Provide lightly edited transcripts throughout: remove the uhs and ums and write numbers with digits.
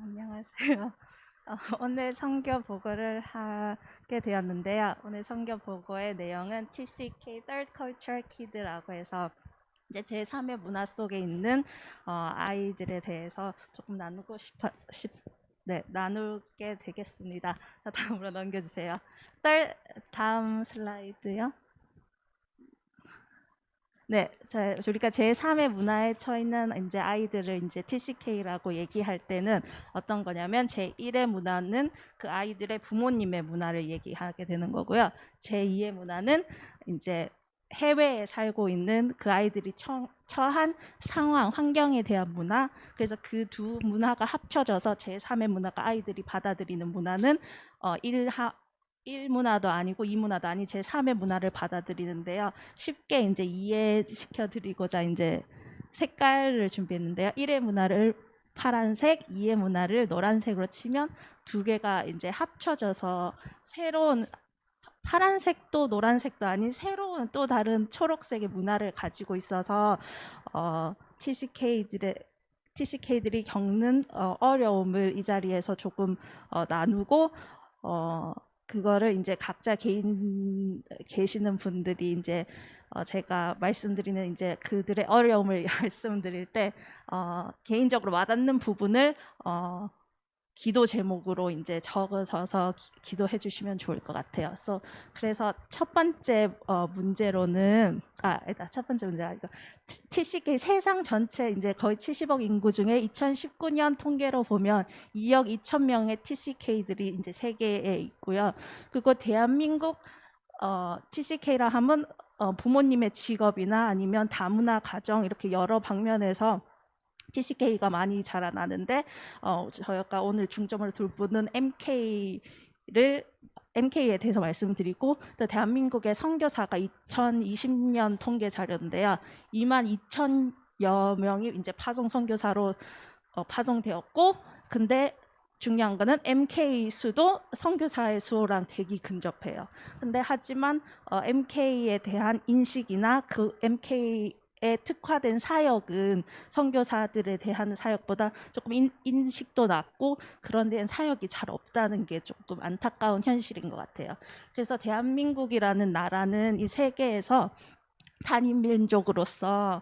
안녕하세요. 오늘 선교 보고를 하게 되었는데요. 오늘 선교 보고의 내용은 TCK Third Culture Kid라고 해서 이제 제3의 문화 속에 있는 아이들에 대해서 조금 네, 나누게 되겠습니다. 자, 다음으로 넘겨주세요. 다음 슬라이드요. 네, 우리가 제3의 문화에 처있는 이제 아이들을 이제 TCK라고 얘기할 때는 어떤 거냐면 제1의 문화는 그 아이들의 부모님의 문화를 얘기하게 되는 거고요. 제2의 문화는 이제 해외에 살고 있는 그 아이들이 처한 상황, 환경에 대한 문화. 그래서 그 두 문화가 합쳐져서 제3의 문화가 아이들이 받아들이는 문화는 일 문화도 아니고 이 문화도 아닌 제3의 문화를 받아들이는데요. 쉽게 이제 이해시켜 드리고자 이제 색깔을 준비했는데요. 1의 문화를 파란색, 2의 문화를 노란색으로 치면 두 개가 이제 합쳐져서 새로운 파란색도 노란색도 아닌 새로운 또 다른 초록색의 문화를 가지고 있어서 TCK들이 겪는 어려움을 이 자리에서 조금 나누고 그거를 이제 각자 개인 계시는 분들이 이제 제가 말씀드리는 이제 그들의 어려움을 말씀드릴 때 개인적으로 와닿는 부분을 기도 제목으로 이제 적어서 기도해 주시면 좋을 것 같아요. 그래서 첫 번째 문제로는 첫 번째 문제가 이거 TCK 세상 전체 이제 거의 70억 인구 중에 2019년 통계로 보면 2억 2천 명의 TCK들이 이제 세계에 있고요. 그리고 대한민국 TCK라 하면 부모님의 직업이나 아니면 다문화 가정 이렇게 여러 방면에서 TCK가 많이 자라나는데 저희가 오늘 중점을 둘 부분은 MK에 대해서 말씀드리고 또 대한민국의 선교사가 2020년 통계 자료인데요. 2만 2천여 명이 이제 파송 선교사로 파송되었고 근데 중요한 거는 MK 수도 선교사의 수랑 되게 근접해요. 근데 하지만 MK에 대한 인식이나 그 MK 에 특화된 사역은 선교사들에 대한 사역보다 조금 인식도 낮고 그런 데는 사역이 잘 없다는 게 조금 안타까운 현실인 것 같아요. 그래서 대한민국이라는 나라는 이 세계에서 단일민족으로서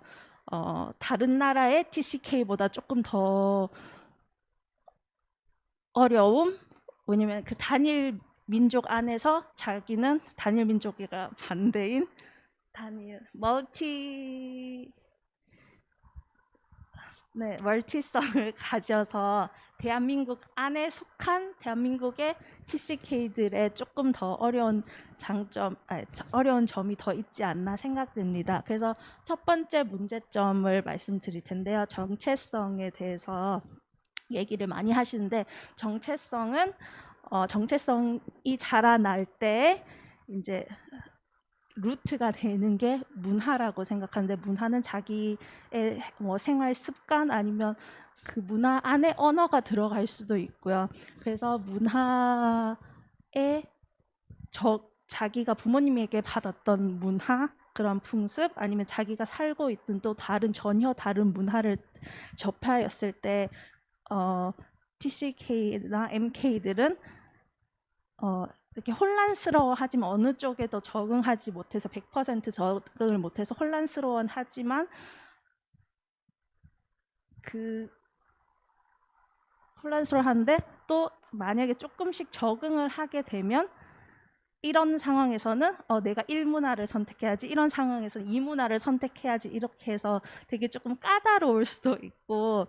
다른 나라의 TCK보다 조금 더 어려움? 왜냐면 그 단일 민족 안에서 자기는 단일 민족이가 반대인 멀티성을 가져서 대한민국 안에 속한 대한민국의 TCK들의 조금 더 어려운 점이 더 있지 않나 생각됩니다. 그래서 첫 번째 문제점을 말씀드릴 텐데요. 정체성에 대해서 얘기를 많이 하시는데 정체성이 자라날 때 이제 루트가 되는 게 문화라고 생각하는데 문화는 자기의 생활 습관 아니면 그 문화 안에 언어가 들어갈 수도 있고요. 그래서 문화에 자기가 부모님에게 받았던 문화 그런 풍습 아니면 자기가 살고 있던 또 전혀 다른 문화를 접하였을 때 TCK나 MK들은 이렇게 혼란스러워하지만 어느 쪽에도 적응하지 못해서 100% 적응을 못해서 혼란스러워하지만 그 혼란스러워하는데 또 만약에 조금씩 적응을 하게 되면 이런 상황에서는 내가 1문화를 선택해야지 이런 상황에서는 2문화를 선택해야지 이렇게 해서 되게 조금 까다로울 수도 있고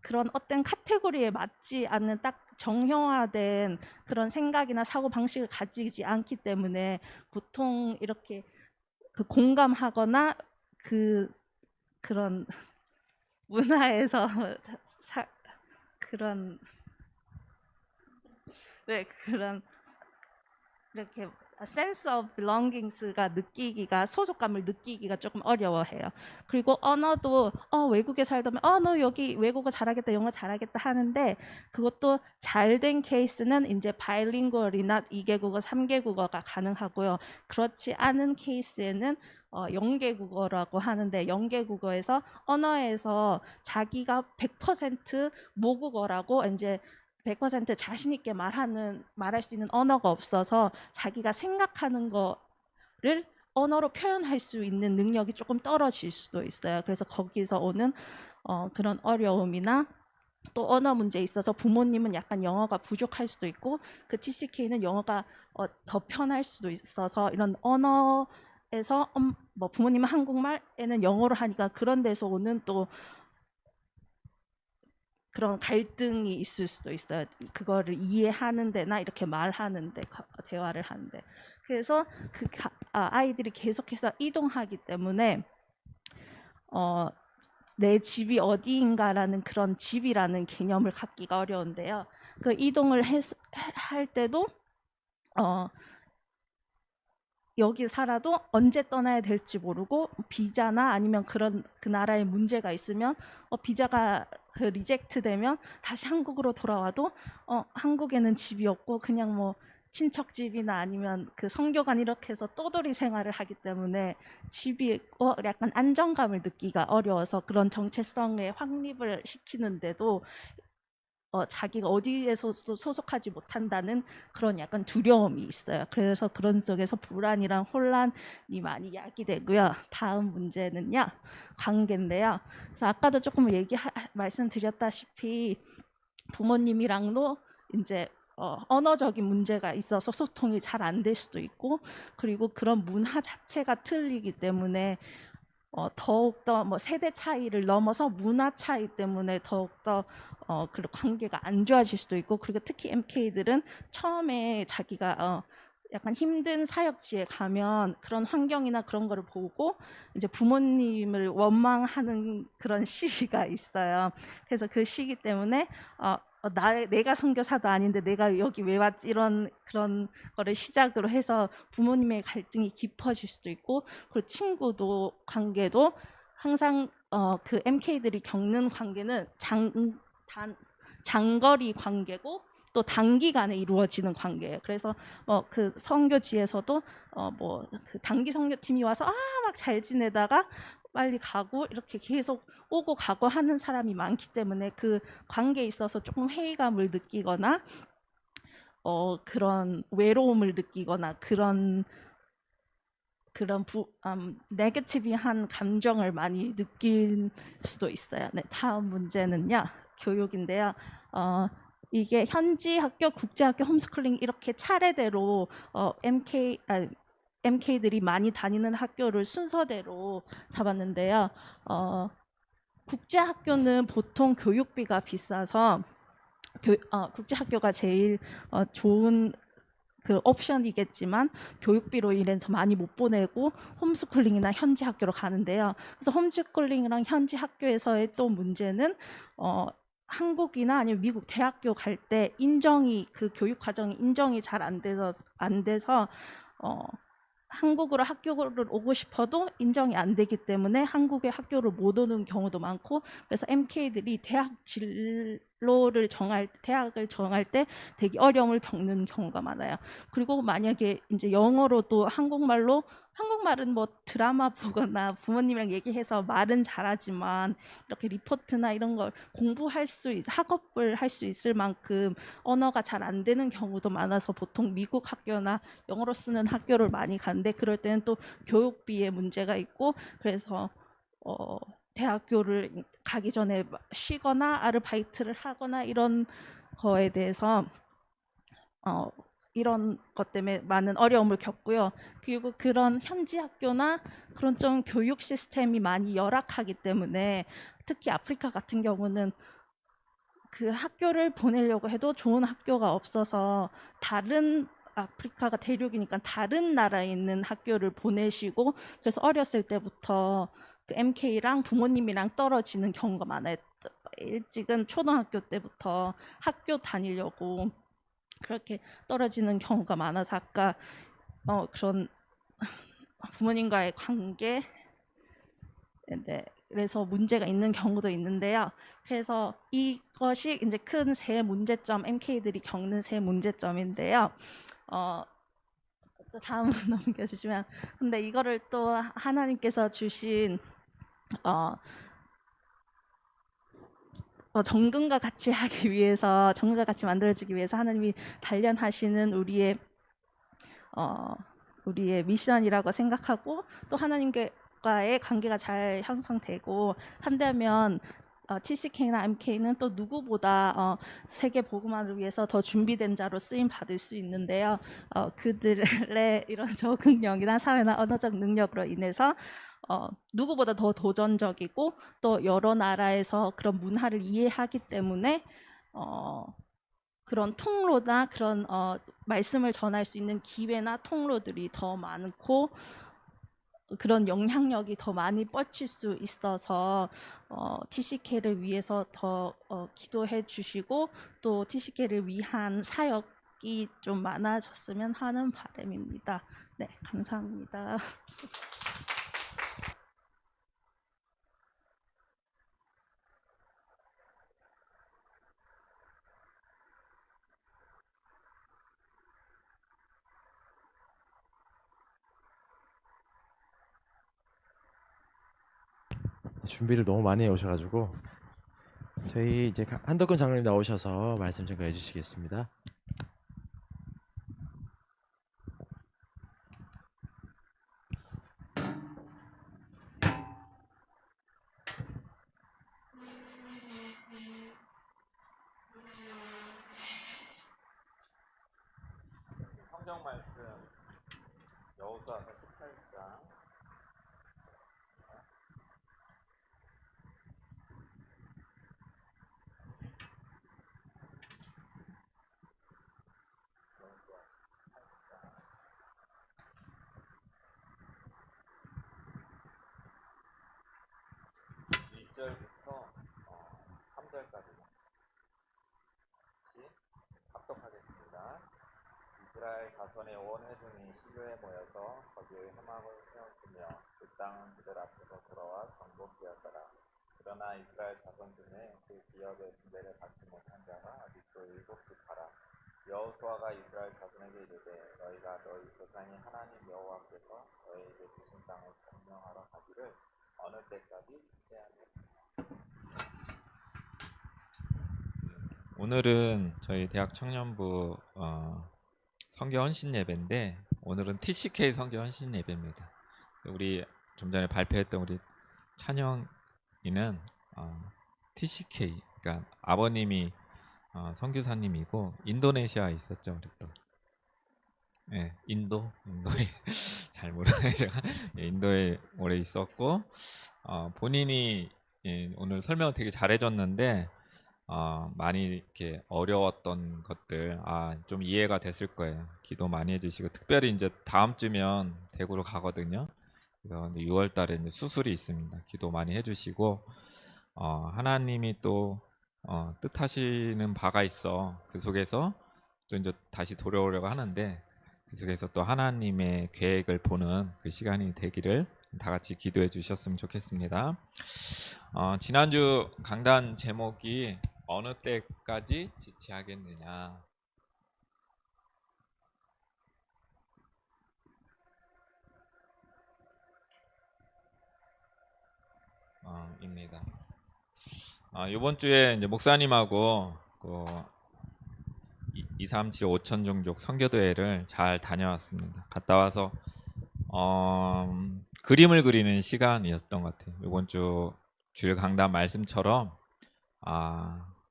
그런 어떤 카테고리에 맞지 않는 딱 정형화된 그런 생각이나 사고 방식을 가지지 않기 때문에 보통 이렇게 그 공감하거나 그런 문화에서 그런 그런 이렇게 sense of belongings가 소속감을 느끼기가 조금 어려워해요. 그리고 언어도 외국에 살다 보면 너 여기 외국어 잘하겠다, 영어 잘하겠다 하는데 그것도 잘된 케이스는 이제 바이링구얼이나 2개국어, 3개국어가 가능하고요. 그렇지 않은 케이스에는 영계국어라고 하는데 영계국어에서 언어에서 자기가 100% 모국어라고 이제 100% 자신 있게 말할 수 있는 언어가 없어서 자기가 생각하는 거를 언어로 표현할 수 있는 능력이 조금 떨어질 수도 있어요. 그래서 거기서 오는 그런 어려움이나 또 언어 문제에 있어서 부모님은 약간 영어가 부족할 수도 있고 그 TCK는 영어가 더 편할 수도 있어서 이런 언어에서 뭐 부모님은 한국말, 애는 영어로 하니까 그런 데서 오는 또 그런 갈등이 있을 수도 있어요. 그거를 이해하는 데나 이렇게 말하는데 대화를 하는데 그래서 아이들이 계속해서 이동하기 때문에 내 집이 어디인가라는 그런 집이라는 개념을 갖기가 어려운데요. 그 이동을 할 때도 여기 살아도 언제 떠나야 될지 모르고 비자나 아니면 그 나라에 문제가 있으면 비자가 리젝트 되면 다시 한국으로 돌아와도 한국에는 집이 없고 그냥 뭐 친척 집이나 아니면 그 성교관 이렇게 해서 떠돌이 생활을 하기 때문에 집이 약간 안정감을 느끼기가 어려워서 그런 정체성의 확립을 시키는데도 자기가 어디에서도 소속하지 못한다는 그런 약간 두려움이 있어요. 그래서 그런 속에서 불안이랑 혼란이 많이 야기되고요. 다음 문제는요, 관계인데요. 그래서 아까도 조금 말씀드렸다시피 부모님이랑도 이제 언어적인 문제가 있어서 소통이 잘 안 될 수도 있고, 그리고 그런 문화 자체가 틀리기 때문에 더욱더 뭐 세대 차이를 넘어서 문화 차이 때문에 더욱더 그 관계가 안 좋아질 수도 있고, 그리고 특히 MK들은 처음에 자기가 약간 힘든 사역지에 가면 그런 환경이나 그런 거를 보고 이제 부모님을 원망하는 그런 시기가 있어요. 그래서 그 시기 때문에 내가 선교사도 아닌데 내가 여기 왜 왔지, 이런 그런 거를 시작으로 해서 부모님의 갈등이 깊어질 수도 있고, 그리고 친구도 관계도 항상 그 MK들이 겪는 관계는 장거리 관계고 또 단기간에 이루어지는 관계예요. 그래서 그 선교지에서도 뭐 그 단기 선교팀이 와서 막 잘 지내다가 빨리 가고 이렇게 계속 오고 가고 하는 사람이 많기 때문에 그 관계에 있어서 조금 회의감을 느끼거나 그런 외로움을 느끼거나 그런 네거티브한 감정을 많이 느낄 수도 있어요. 네, 다음 문제는요, 교육인데요. 이게 현지 학교, 국제학교, 홈스쿨링 이렇게 차례대로 MK들이 많이 다니는 학교를 순서대로 잡았는데요. 국제학교는 보통 교육비가 비싸서 국제학교가 제일 좋은 그 옵션이겠지만 교육비로 인해서 많이 못 보내고 홈스쿨링이나 현지 학교로 가는데요. 그래서 홈스쿨링이랑 현지 학교에서의 또 문제는 한국이나 아니면 미국 대학교 갈 때 그 교육 과정이 인정이 잘 안 돼서 한국으로 학교를 오고 싶어도 인정이 안 되기 때문에 한국의 학교를 못 오는 경우도 많고, 그래서 MK들이 대학을 정할 때 되게 어려움을 겪는 경우가 많아요. 그리고 만약에 이제 영어로도 한국말은 뭐 드라마 보거나 부모님이랑 얘기해서 말은 잘하지만 이렇게 리포트나 이런 걸 학업을 할 수 있을 만큼 언어가 잘 안 되는 경우도 많아서 보통 미국 학교나 영어로 쓰는 학교를 많이 가는데, 그럴 때는 또 교육비에 문제가 있고, 그래서 대학교를 가기 전에 쉬거나 아르바이트를 하거나 이런 거에 대해서 이런 것 때문에 많은 어려움을 겪고요. 그리고 그런 현지 학교나 그런 좀 교육 시스템이 많이 열악하기 때문에 특히 아프리카 같은 경우는 그 학교를 보내려고 해도 좋은 학교가 없어서 아프리카가 대륙이니까 다른 나라에 있는 학교를 보내시고, 그래서 어렸을 때부터 그 MK랑 부모님이랑 떨어지는 경우가 많아요. 일찍은 초등학교 때부터 학교 다니려고 그렇게 떨어지는 경우가 많아서 아까 그런 부모님과의 관계, 네, 그래서 문제가 있는 경우도 있는데요. 그래서 이것이 이제 큰 세 문제점, MK들이 겪는 세 문제점인데요. 또 다음 넘겨주시면. 근데 이거를 또 하나님께서 주신 어, 정금과 같이 하기 위해서, 정금과 같이 만들어주기 위해서 하나님이 단련하시는 어, 우리의 미션이라고 생각하고, 또 하나님과의 관계가 잘 형성되고 한다면 TCK나 MK는 또 누구보다 세계 복음화를 위해서 더 준비된 자로 쓰임 받을 수 있는데요. 그들의 이런 적응력이나 사회나 언어적 능력으로 인해서 누구보다 더 도전적이고, 또 여러 나라에서 그런 문화를 이해하기 때문에 그런 통로나 그런 말씀을 전할 수 있는 기회나 통로들이 더 많고, 그런 영향력이 더 많이 뻗칠 수 있어서 TCK를 위해서 더 기도해 주시고, 또 TCK를 위한 사역이 좀 많아졌으면 하는 바람입니다. 네, 감사합니다. 준비를 너무 많이 해 오셔가지고 저희 이제 한덕근 장로님 나오셔서 말씀 좀 해주시겠습니다. 성경 말씀 여호수아서 18장 1절부터 3절까지 같이 합독하겠습니다. 이스라엘 자손의 온 회중이 시로에 모여서 거기에 회막을 세웠으며 그 땅은 그들 앞에서 돌아와 정복되었더라. 그러나 이스라엘 자손 중에 그 기업의 분배를 받지 못한 자가 아직도 7지파라. 여호수아가 이스라엘 자손에게 이르되 너희가 너희 조상의 하나님 여호와께서 너희에게 주신 땅을 점령하러 가기를 어느 때까지 지체하겠느냐. 오늘은 저희 대학 청년부 성교 헌신 예배인데, 오늘은 TCK 성교 헌신 예배입니다. 우리 좀 전에 발표했던 우리 찬영이는 TCK, 그러니까 아버님이 선교사님이고 인도네시아에 있었죠. 우리 또 인도에 잘 모르네 제가. 인도에 오래 있었고, 본인이 오늘 설명을 되게 잘해줬는데 많이 이렇게 어려웠던 것들 좀 이해가 됐을 거예요. 기도 많이 해주시고, 특별히 이제 다음 주면 대구로 가거든요. 그래서 6월 달에 이제 수술이 있습니다. 기도 많이 해주시고, 하나님이 또 뜻하시는 바가 있어. 그 속에서 또 이제 다시 돌아오려고 하는데, 그 속에서 또 하나님의 계획을 보는 그 시간이 되기를 다 같이 기도해 주셨으면 좋겠습니다. 지난주 강단 제목이 어느 때까지 지체하겠느냐 입니다. 이번 주에 이제 목사님하고 237 5천 종족 선교대회를 잘 다녀왔습니다. 갔다 와서 그림을 그리는 시간이었던 것 같아요. 이번 주 주일 강단 말씀처럼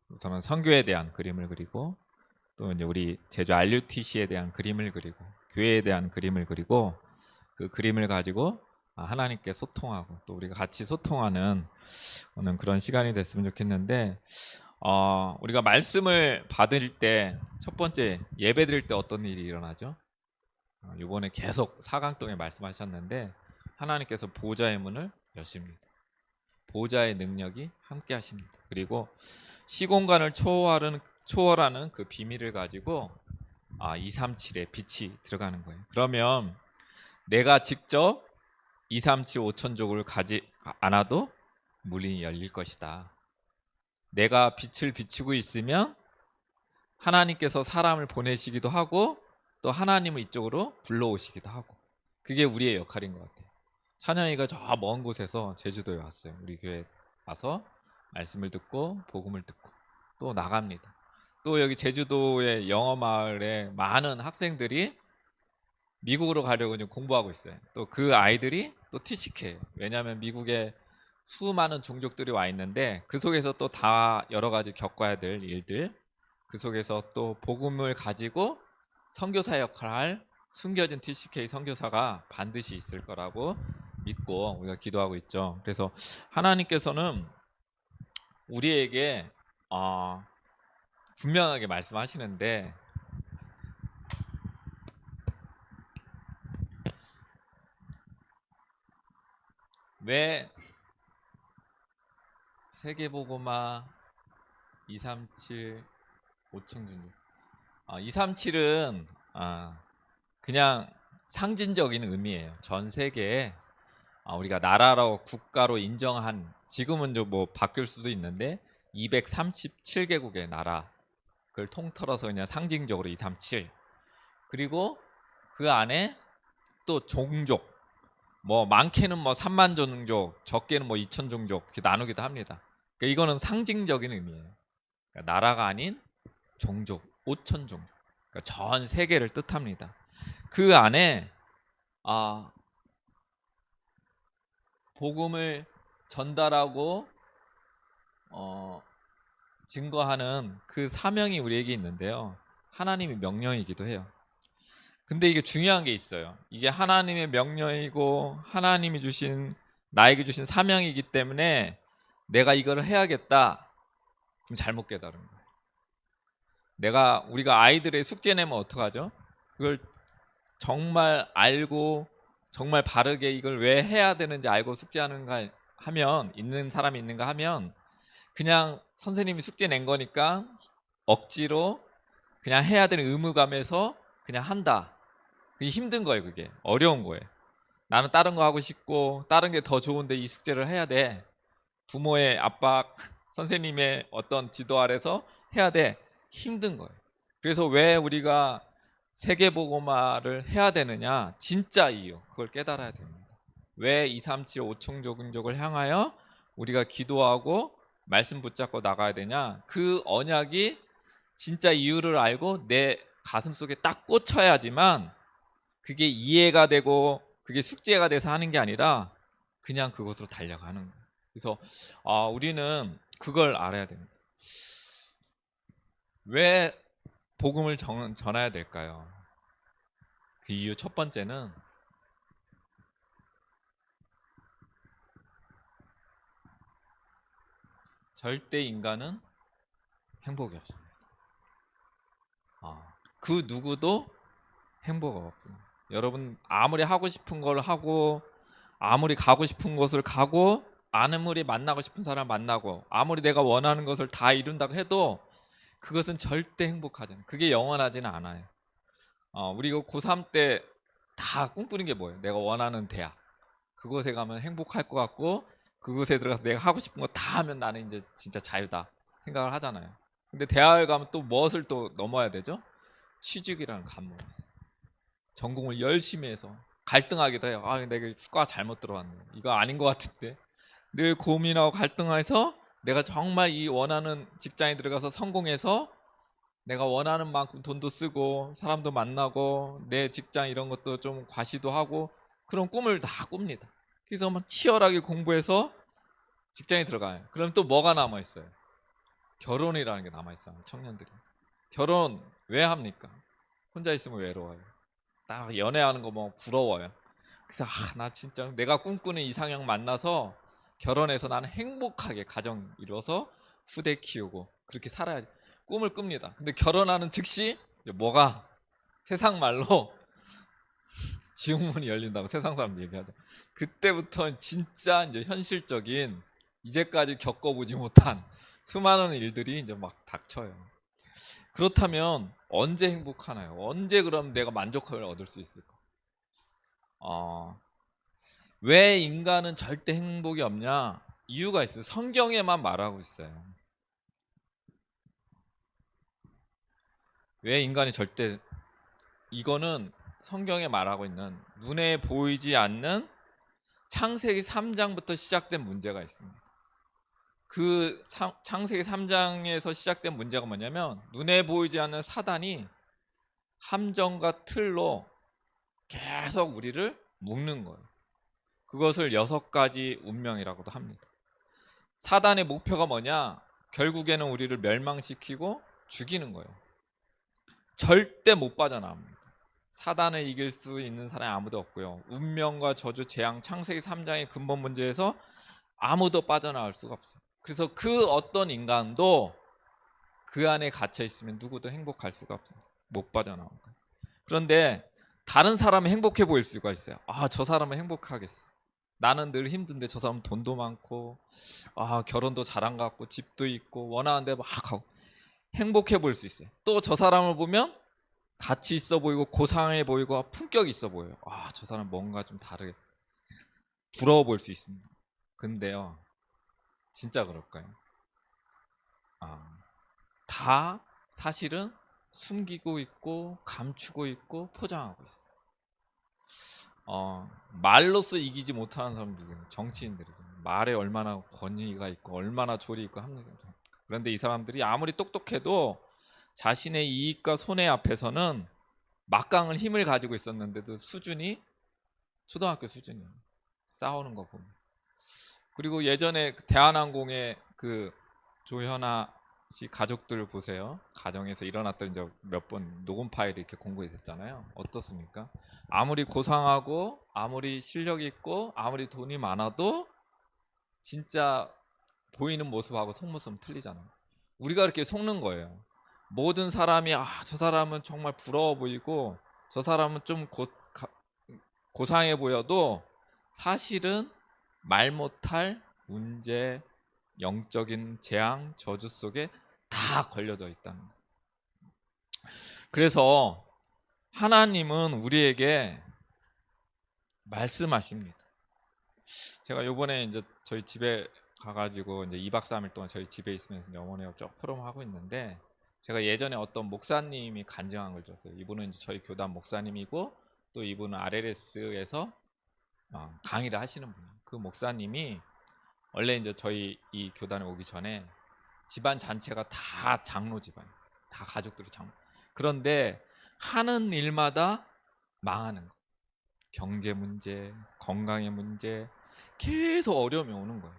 우선은 선교에 대한 그림을 그리고, 또 이제 우리 제주 RUTC에 대한 그림을 그리고, 교회에 대한 그림을 그리고, 그 그림을 가지고 하나님께 소통하고 또 우리가 같이 소통하는 오늘 그런 시간이 됐으면 좋겠는데, 우리가 말씀을 받을 때 첫 번째 예배 드릴 때 어떤 일이 일어나죠? 이번에 계속 사강동에 말씀하셨는데, 하나님께서 보좌의 문을 여십니다. 보좌의 능력이 함께 하십니다. 그리고 시공간을 초월하는 그 비밀을 가지고 237에 빛이 들어가는 거예요. 그러면 내가 직접 237 5천족을 가지 않아도 문이 열릴 것이다. 내가 빛을 비추고 있으면 하나님께서 사람을 보내시기도 하고, 또 하나님을 이쪽으로 불러오시기도 하고, 그게 우리의 역할인 것 같아요. 찬영이가 저 먼 곳에서 제주도에 왔어요. 우리 교회 와서 말씀을 듣고 복음을 듣고 또 나갑니다. 또 여기 제주도의 영어 마을에 많은 학생들이 미국으로 가려고 지금 공부하고 있어요. 또 그 아이들이 또 TCK예요. 왜냐하면 미국에 수많은 종족들이 와 있는데 그 속에서 또 다 여러 가지 겪어야 될 일들, 그 속에서 또 복음을 가지고 선교사 역할을 할 숨겨진 TCK 선교사가 반드시 있을 거라고 믿고 우리가 기도하고 있죠. 그래서 하나님께서는 우리에게 분명하게 말씀하시는데, 왜 세계보고마 237 5층 237은 그냥 상징적인 의미예요. 전 세계에 우리가 나라로 국가로 인정한, 지금은 좀 뭐 바뀔 수도 있는데 237개국의 나라 그걸 통틀어서 그냥 상징적으로 237, 그리고 그 안에 또 종족, 뭐 많게는 뭐 3만 종족, 적게는 뭐 2천 종족 이렇게 나누기도 합니다. 그러니까 이거는 상징적인 의미예요. 그러니까 나라가 아닌 종족, 5천 종족, 그러니까 전 세계를 뜻합니다. 그 안에 복음을 전달하고 증거하는 그 사명이 우리에게 있는데요. 하나님의 명령이기도 해요. 근데 이게 중요한 게 있어요. 이게 하나님의 명령이고 하나님이 나에게 주신 사명이기 때문에 내가 이걸 해야겠다, 그럼 잘못 깨달은 거예요. 우리가 아이들의 숙제 내면 어떡하죠? 그걸 정말 알고 정말 바르게 이걸 왜 해야 되는지 알고 숙제하는가 하면, 있는 사람이 있는가 하면, 그냥 선생님이 숙제 낸 거니까 억지로 그냥 해야 되는 의무감에서 그냥 한다. 그게 힘든 거예요. 그게 어려운 거예요. 나는 다른 거 하고 싶고 다른 게 더 좋은데 이 숙제를 해야 돼. 부모의 압박, 선생님의 어떤 지도 아래서 해야 돼. 힘든 거예요. 그래서 왜 우리가 세계보고마를 해야 되느냐, 진짜 이유, 그걸 깨달아야 됩니다. 왜 237 5충족을 향하여 우리가 기도하고 말씀 붙잡고 나가야 되냐, 그 언약이 진짜 이유를 알고 내 가슴 속에 딱 꽂혀야지만 그게 이해가 되고 그게 숙제가 돼서 하는 게 아니라 그냥 그곳으로 달려가는 거예요. 그래서 우리는 그걸 알아야 됩니다. 왜 복음을 전해야 될까요? 그 이유 첫 번째는 절대 인간은 행복이 없습니다. 그 누구도 행복 없습니다. 여러분 아무리 하고 싶은 걸 하고 아무리 가고 싶은 곳을 가고 아무리 만나고 싶은 사람 만나고 아무리 내가 원하는 것을 다 이룬다고 해도 그것은 절대 행복하지 않아요. 그게 영원하지는 않아요. 우리가 고3 때 다 꿈꾸는 게 뭐예요? 내가 원하는 대학, 그곳에 가면 행복할 것 같고 그곳에 들어가서 내가 하고 싶은 거 다 하면 나는 이제 진짜 자유다 생각을 하잖아요. 근데 대학을 가면 또 무엇을 또 넘어야 되죠? 취직이라는 관문이 있어요. 전공을 열심히 해서 갈등하기도 해요. 내가 과 잘못 들어왔네, 이거 아닌 것 같은데, 늘 고민하고 갈등해서 내가 정말 이 원하는 직장에 들어가서 성공해서 내가 원하는 만큼 돈도 쓰고 사람도 만나고 내 직장 이런 것도 좀 과시도 하고 그런 꿈을 다 꿉니다. 그래서 막 치열하게 공부해서 직장에 들어가요. 그럼 또 뭐가 남아있어요? 결혼이라는 게 남아있어요. 청년들이 결혼 왜 합니까? 혼자 있으면 외로워요. 딱 연애하는 거 뭐 부러워요. 그래서 나 진짜 내가 꿈꾸는 이상형 만나서 결혼해서 나는 행복하게 가정 이뤄서 후대 키우고 그렇게 살아야 꿈을 꿉니다. 근데 결혼하는 즉시 뭐가, 세상 말로 지옥문이 열린다고 세상 사람들 얘기하죠. 그때부터 진짜 이제 현실적인, 이제까지 겪어보지 못한 수많은 일들이 이제 막 닥쳐요. 그렇다면 언제 행복하나요? 언제 그럼 내가 만족감을 얻을 수 있을까? 왜 인간은 절대 행복이 없냐? 이유가 있어요. 성경에만 말하고 있어요. 왜 인간이 절대 이거는 성경에 말하고 있는 눈에 보이지 않는 창세기 3장부터 시작된 문제가 있습니다. 그 창세기 3장에서 시작된 문제가 뭐냐면 눈에 보이지 않는 사단이 함정과 틀로 계속 우리를 묶는 거예요. 그것을 6가지 운명이라고도 합니다. 사단의 목표가 뭐냐? 결국에는 우리를 멸망시키고 죽이는 거예요. 절대 못 빠져나옵니다. 사단을 이길 수 있는 사람이 아무도 없고요. 운명과 저주, 재앙, 창세기 3장의 근본 문제에서 아무도 빠져나올 수가 없어요. 그래서 그 어떤 인간도 그 안에 갇혀 있으면 누구도 행복할 수가 없습니다. 못 빠져나온 거예요. 그런데 다른 사람은 행복해 보일 수가 있어요. 아, 저 사람은 행복하겠어. 나는 늘 힘든데 저 사람은 돈도 많고, 아, 결혼도 잘한 것 같고, 집도 있고, 원하는 데 막 하고 행복해 보일 수 있어요. 또 저 사람을 보면 가치 있어 보이고 고상해 보이고 품격 있어 보여요. 아, 저 사람 뭔가 좀 다르게 부러워 보일 수 있습니다. 근데요, 진짜 그럴까요? 다 사실은 숨기고 있고 감추고 있고 포장하고 있어요. 말로써 이기지 못하는 사람 누구예요? 정치인들이죠. 말에 얼마나 권위가 있고 얼마나 조리 있고 합니다. 그런데 이 사람들이 아무리 똑똑해도 자신의 이익과 손해 앞에서는 막강한 힘을 가지고 있었는데도 수준이 초등학교 수준이에요. 싸우는 거 보면. 그리고 예전에 대한항공의 그 조현아 씨 가족들 보세요. 가정에서 일어났던 이제 몇 번 녹음 파일이 이렇게 공개가 됐잖아요. 어떻습니까? 아무리 고상하고 아무리 실력 있고 아무리 돈이 많아도 진짜 보이는 모습하고 속모습은 틀리잖아요. 우리가 이렇게 속는 거예요. 모든 사람이 저 사람은 정말 부러워 보이고 저 사람은 좀 고상해 보여도 사실은 말 못할 문제, 영적인 재앙, 저주 속에 다 걸려져 있다는 거예요. 그래서 하나님은 우리에게 말씀하십니다. 제가 요번에 이제 저희 집에 가가지고 이제 2박 3일 동안 저희 집에 있으면서 어머니하고 쭉 포럼하고 있는데, 제가 예전에 어떤 목사님이 간증한 걸 줬어요. 이분은 이제 저희 교단 목사님이고 또 이분은 RLS에서 강의를 하시는 분이에요. 그 목사님이 원래 이제 저희 이 교단에 오기 전에 집안 전체가 다 장로 집안, 다 가족들이 장로. 그런데 하는 일마다 망하는 거. 경제 문제, 건강의 문제, 계속 어려움이 오는 거예요.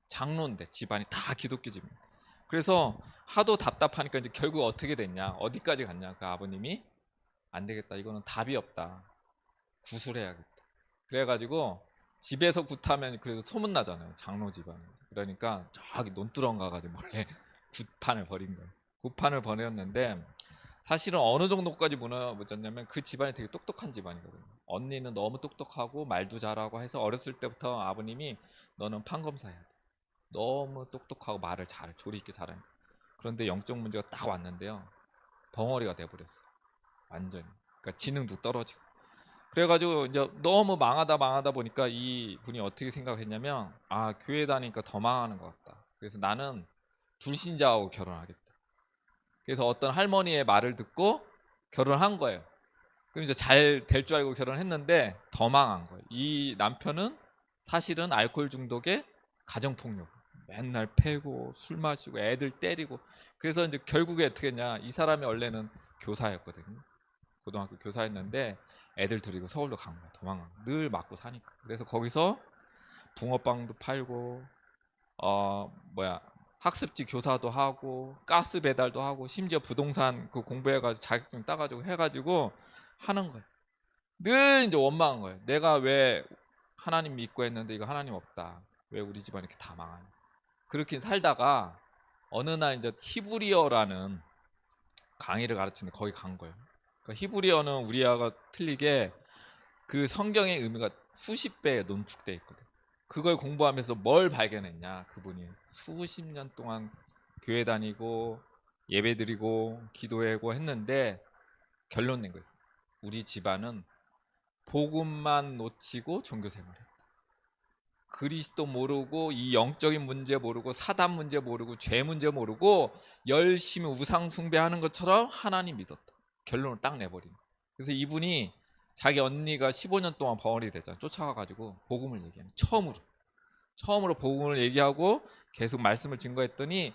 장로인데 집안이 다 기독교 집입니다. 그래서 하도 답답하니까 이제 결국 어떻게 됐냐, 어디까지 갔냐, 그 아버님이 안 되겠다, 이거는 답이 없다, 구술해야겠다. 그래가지고 집에서 굿하면 그래도 소문 나잖아요, 장로 집안. 그러니까 저기 논두렁 가가지고 몰래 굿판을 벌인 거예요. 굿판을 벌였는데 사실은 어느 정도까지 무너졌냐면 그 집안이 되게 똑똑한 집안이거든요. 언니는 너무 똑똑하고 말도 잘하고 해서 어렸을 때부터 아버님이 너는 판검사 해야 돼, 너무 똑똑하고 말을 잘 조리 있게 잘하니까. 그런데 영적 문제가 딱 왔는데요, 벙어리가 돼버렸어요. 완전히. 그러니까 지능도 떨어지고. 그래가지고 이제 너무 망하다 보니까 이 분이 어떻게 생각했냐면, 교회 다니니까 더 망하는 것 같다. 그래서 나는 불신자하고 결혼하겠다. 그래서 어떤 할머니의 말을 듣고 결혼한 거예요. 그럼 이제 잘 될 줄 알고 결혼했는데 더 망한 거예요. 이 남편은 사실은 알코올 중독에 가정폭력, 맨날 패고 술 마시고 애들 때리고. 그래서 이제 결국에 어떻게 했냐, 이 사람이 원래는 교사였거든요. 고등학교 교사였는데 애들 데리고 서울로 간 거야. 도망간 거야. 늘 맞고 사니까. 그래서 거기서 붕어빵도 팔고 학습지 교사도 하고 가스 배달도 하고 심지어 부동산 그 공부해가지고 자격증 따가지고 해가지고 하는 거예요. 늘 이제 원망한 거예요. 내가 왜 하나님 믿고 했는데 이거 하나님 없다, 왜 우리 집안 이렇게 다 망하냐. 그렇게 살다가 어느 날 이제 히브리어라는 강의를 가르치는데 거기 간 거예요. 그러니까 히브리어는 우리하고 틀리게 그 성경의 의미가 수십 배에 농축돼 있거든. 그걸 공부하면서 뭘 발견했냐, 그분이 수십 년 동안 교회 다니고 예배드리고 기도하고 했는데 결론 낸 거였어요. 우리 집안은 복음만 놓치고 종교 생활했다. 그리스도 모르고 이 영적인 문제 모르고 사단 문제 모르고 죄 문제 모르고 열심히 우상 숭배하는 것처럼 하나님 믿었다. 결론을 딱 내버린 거예요. 그래서 이분이 자기 언니가 15년 동안 벙어리 됐잖아. 쫓아가가지고 복음을 얘기하는 처음으로 복음을 얘기하고 계속 말씀을 증거했더니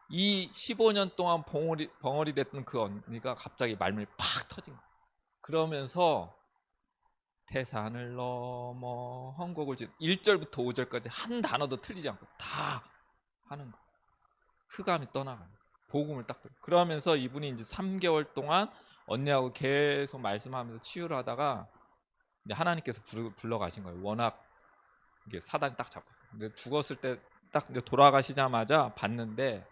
이 15년 동안 벙어리 됐던 그 언니가 갑자기 말문이 팍 터진 거야. 그러면서 태산을 넘어 헝곡을 1절부터 5절까지 한 단어도 틀리지 않고 다 하는 거. 흑암이 떠나가는 거. 복음을 딱 들어. 그러면서 이분이 이제 3개월 동안 언니하고 계속 말씀하면서 치유를 하다가 이제 하나님께서 불러가신 거예요. 워낙 이게 사단이 딱 잡았어요. 근데 죽었을 때 딱 이제 돌아가시자마자 봤는데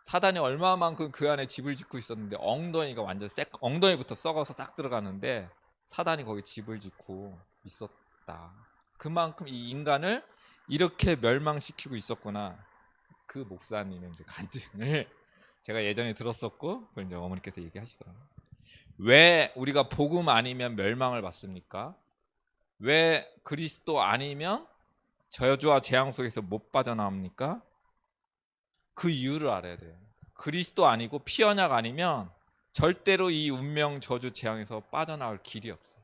사단이 얼마만큼 그 안에 집을 짓고 있었는데 엉덩이가 완전 엉덩이부터 썩어서 딱 들어가는데 사단이 거기 집을 짓고 있었다. 그만큼 이 인간을 이렇게 멸망시키고 있었구나. 그 목사님의 이제 간증을 제가 예전에 들었었고 그걸 이제 어머니께서 얘기하시더라고요. 왜 우리가 복음 아니면 멸망을 받습니까? 왜 그리스도 아니면 저주와 재앙 속에서 못 빠져나옵니까? 그 이유를 알아야 돼요. 그리스도 아니고 피언약 아니면 절대로 이 운명 저주 재앙에서 빠져나올 길이 없어요.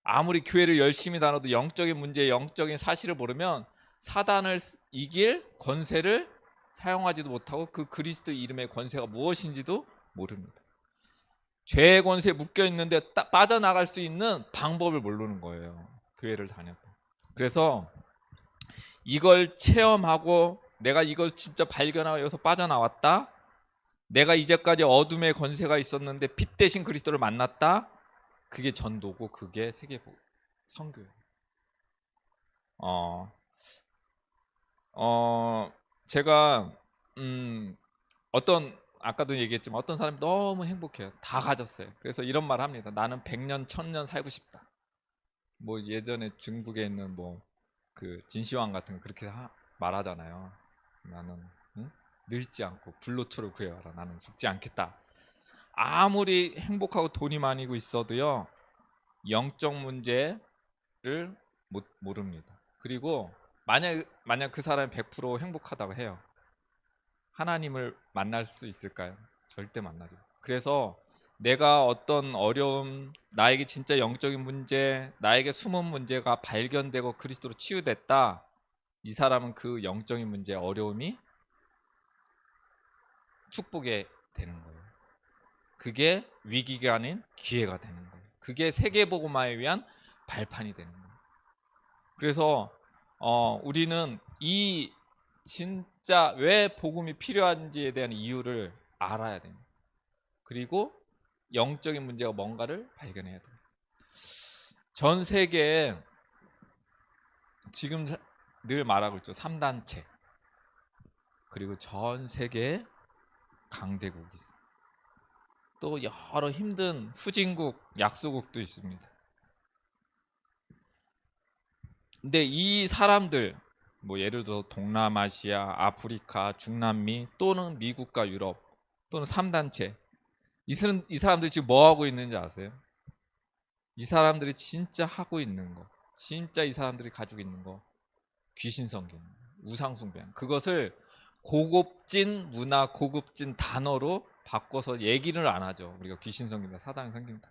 아무리 교회를 열심히 다녀도 영적인 문제, 영적인 사실을 모르면 사단을 이길 권세를 사용하지도 못하고 그 그리스도 이름의 권세가 무엇인지도 모릅니다. 죄의 권세에 묶여 있는데 빠져나갈 수 있는 방법을 모르는 거예요. 교회를 다녀도. 그래서 이걸 체험하고 내가 이걸 진짜 발견하고 여기서 빠져나왔다. 내가 이제까지 어둠의 권세가 있었는데 빛 대신 그리스도를 만났다. 그게 전도고 그게 세계복 선교예요. 제가 아까도 얘기했지만 어떤 사람이 너무 행복해요. 다 가졌어요. 그래서 이런 말 합니다. 나는 100년, 1000년 살고 싶다. 뭐 예전에 중국에 있는 뭐 그 진시황 같은 거 그렇게 말하잖아요. 나는 늙지 않고 불로초를 구해와라. 나는 죽지 않겠다. 아무리 행복하고 돈이 많이고 있어도요. 영적 문제를 모릅니다. 그리고 만약 그 사람이 100% 행복하다고 해요. 하나님을 만날 수 있을까요? 절대 만나죠. 그래서 내가 어떤 어려움, 나에게 진짜 영적인 문제, 나에게 숨은 문제가 발견되고 그리스도로 치유됐다. 이 사람은 그 영적인 문제, 어려움이 축복이 되는 거예요. 그게 위기가 아닌 기회가 되는 거예요. 그게 세계복음화에 위한 발판이 되는 거예요. 그래서 우리는 이 진짜 왜 복음이 필요한지에 대한 이유를 알아야 됩니다. 그리고 영적인 문제가 뭔가를 발견해야 돼요. 전 세계에 지금 늘 말하고 있죠. 3단체. 그리고 전 세계에 강대국이 있습니다. 또 여러 힘든 후진국, 약소국도 있습니다. 근데 이 사람들 뭐 예를 들어 동남아시아, 아프리카, 중남미 또는 미국과 유럽 또는 3단체 이 사람들이 지금 뭐 하고 있는지 아세요? 이 사람들이 진짜 하고 있는 거, 진짜 이 사람들이 가지고 있는 거 귀신 섬기는 우상 숭배하는 그것을 고급진 문화, 고급진 단어로 바꿔서 얘기를 안 하죠. 우리가 귀신 섬긴다, 사단을 섬긴다.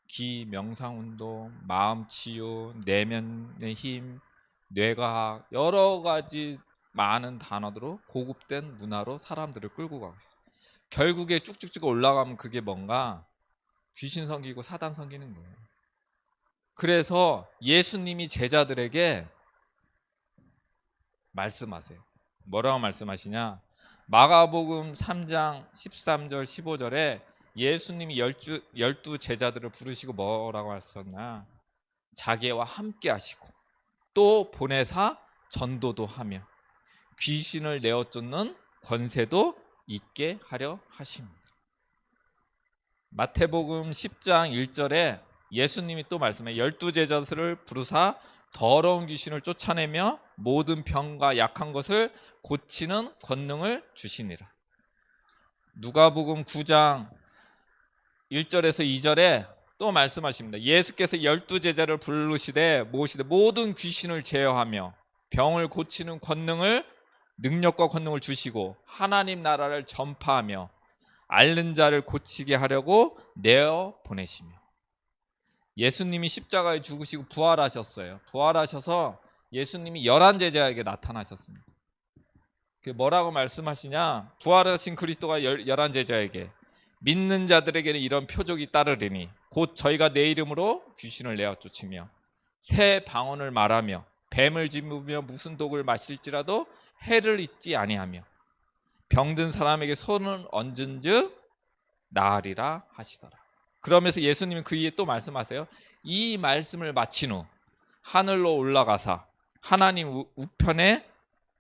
기, 명상운동, 마음치유, 내면의 힘, 뇌과학 여러 가지 많은 단어로 고급된 문화로 사람들을 끌고 가고 있어요. 결국에 쭉쭉쭉 올라가면 그게 뭔가 귀신 섬기고 사단 섬기는 거예요. 그래서 예수님이 제자들에게 말씀하세요. 뭐라고 말씀하시냐? 마가복음 3장 13절 15절에 예수님이 12 제자들을 부르시고 뭐라고 하셨나? 자기와 함께 하시고 또 보내사 전도도 하며 귀신을 내어 쫓는 권세도 있게 하려 하십니다. 마태복음 10장 1절에 예수님이 또 말씀해 12 제자들을 부르사 더러운 귀신을 쫓아내며 모든 병과 약한 것을 고치는 권능을 주시니라. 누가복음 9장 1절에서 2절에 또 말씀하십니다. 예수께서 12 제자를 부르시되 모시되 모든 귀신을 제어하며 병을 고치는 능력과 권능을 주시고 하나님 나라를 전파하며 앓는 자를 고치게 하려고 내어 보내시며. 예수님이 십자가에 죽으시고 부활하셨어요. 부활하셔서 예수님이 11제자에게 나타나셨습니다. 그 뭐라고 말씀하시냐? 부활하신 그리스도가 11제자에게 믿는 자들에게는 이런 표적이 따르리니 곧 저희가 내 이름으로 귀신을 내어 쫓으며 새 방언을 말하며 뱀을 짚으며 무슨 독을 마실지라도 해를 잊지 아니하며 병든 사람에게 손을 얹은즉 나으리라 하시더라. 그러면서 예수님은 그 위에 또 말씀하세요. 이 말씀을 마친 후 하늘로 올라가사 하나님 우편에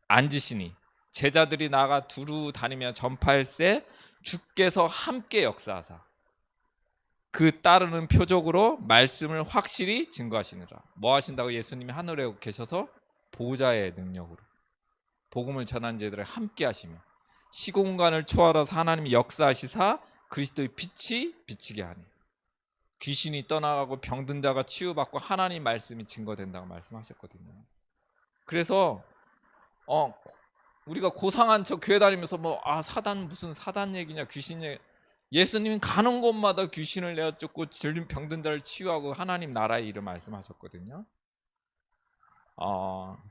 앉으시니 제자들이 나가 두루 다니며 전파할세 주께서 함께 역사하사 그 따르는 표적으로 말씀을 확실히 증거하시느라. 뭐 하신다고? 예수님이 하늘에 계셔서 보좌의 능력으로 복음을 전한 자들을 함께 하시며 시공간을 초월해서 하나님이 역사하시사 그리스도의 빛이 비치게 하니 귀신이 떠나가고 병든 자가 치유받고 하나님 말씀이 증거된다고 말씀하셨거든요. 그래서 우리가 고상한 저 교회 다니면서 사단 무슨 사단 얘기냐 귀신 얘기, 예수님은 가는 곳마다 귀신을 내어 쫓고 질린 병든 자를 치유하고 하나님 나라의 일을 말씀하셨거든요.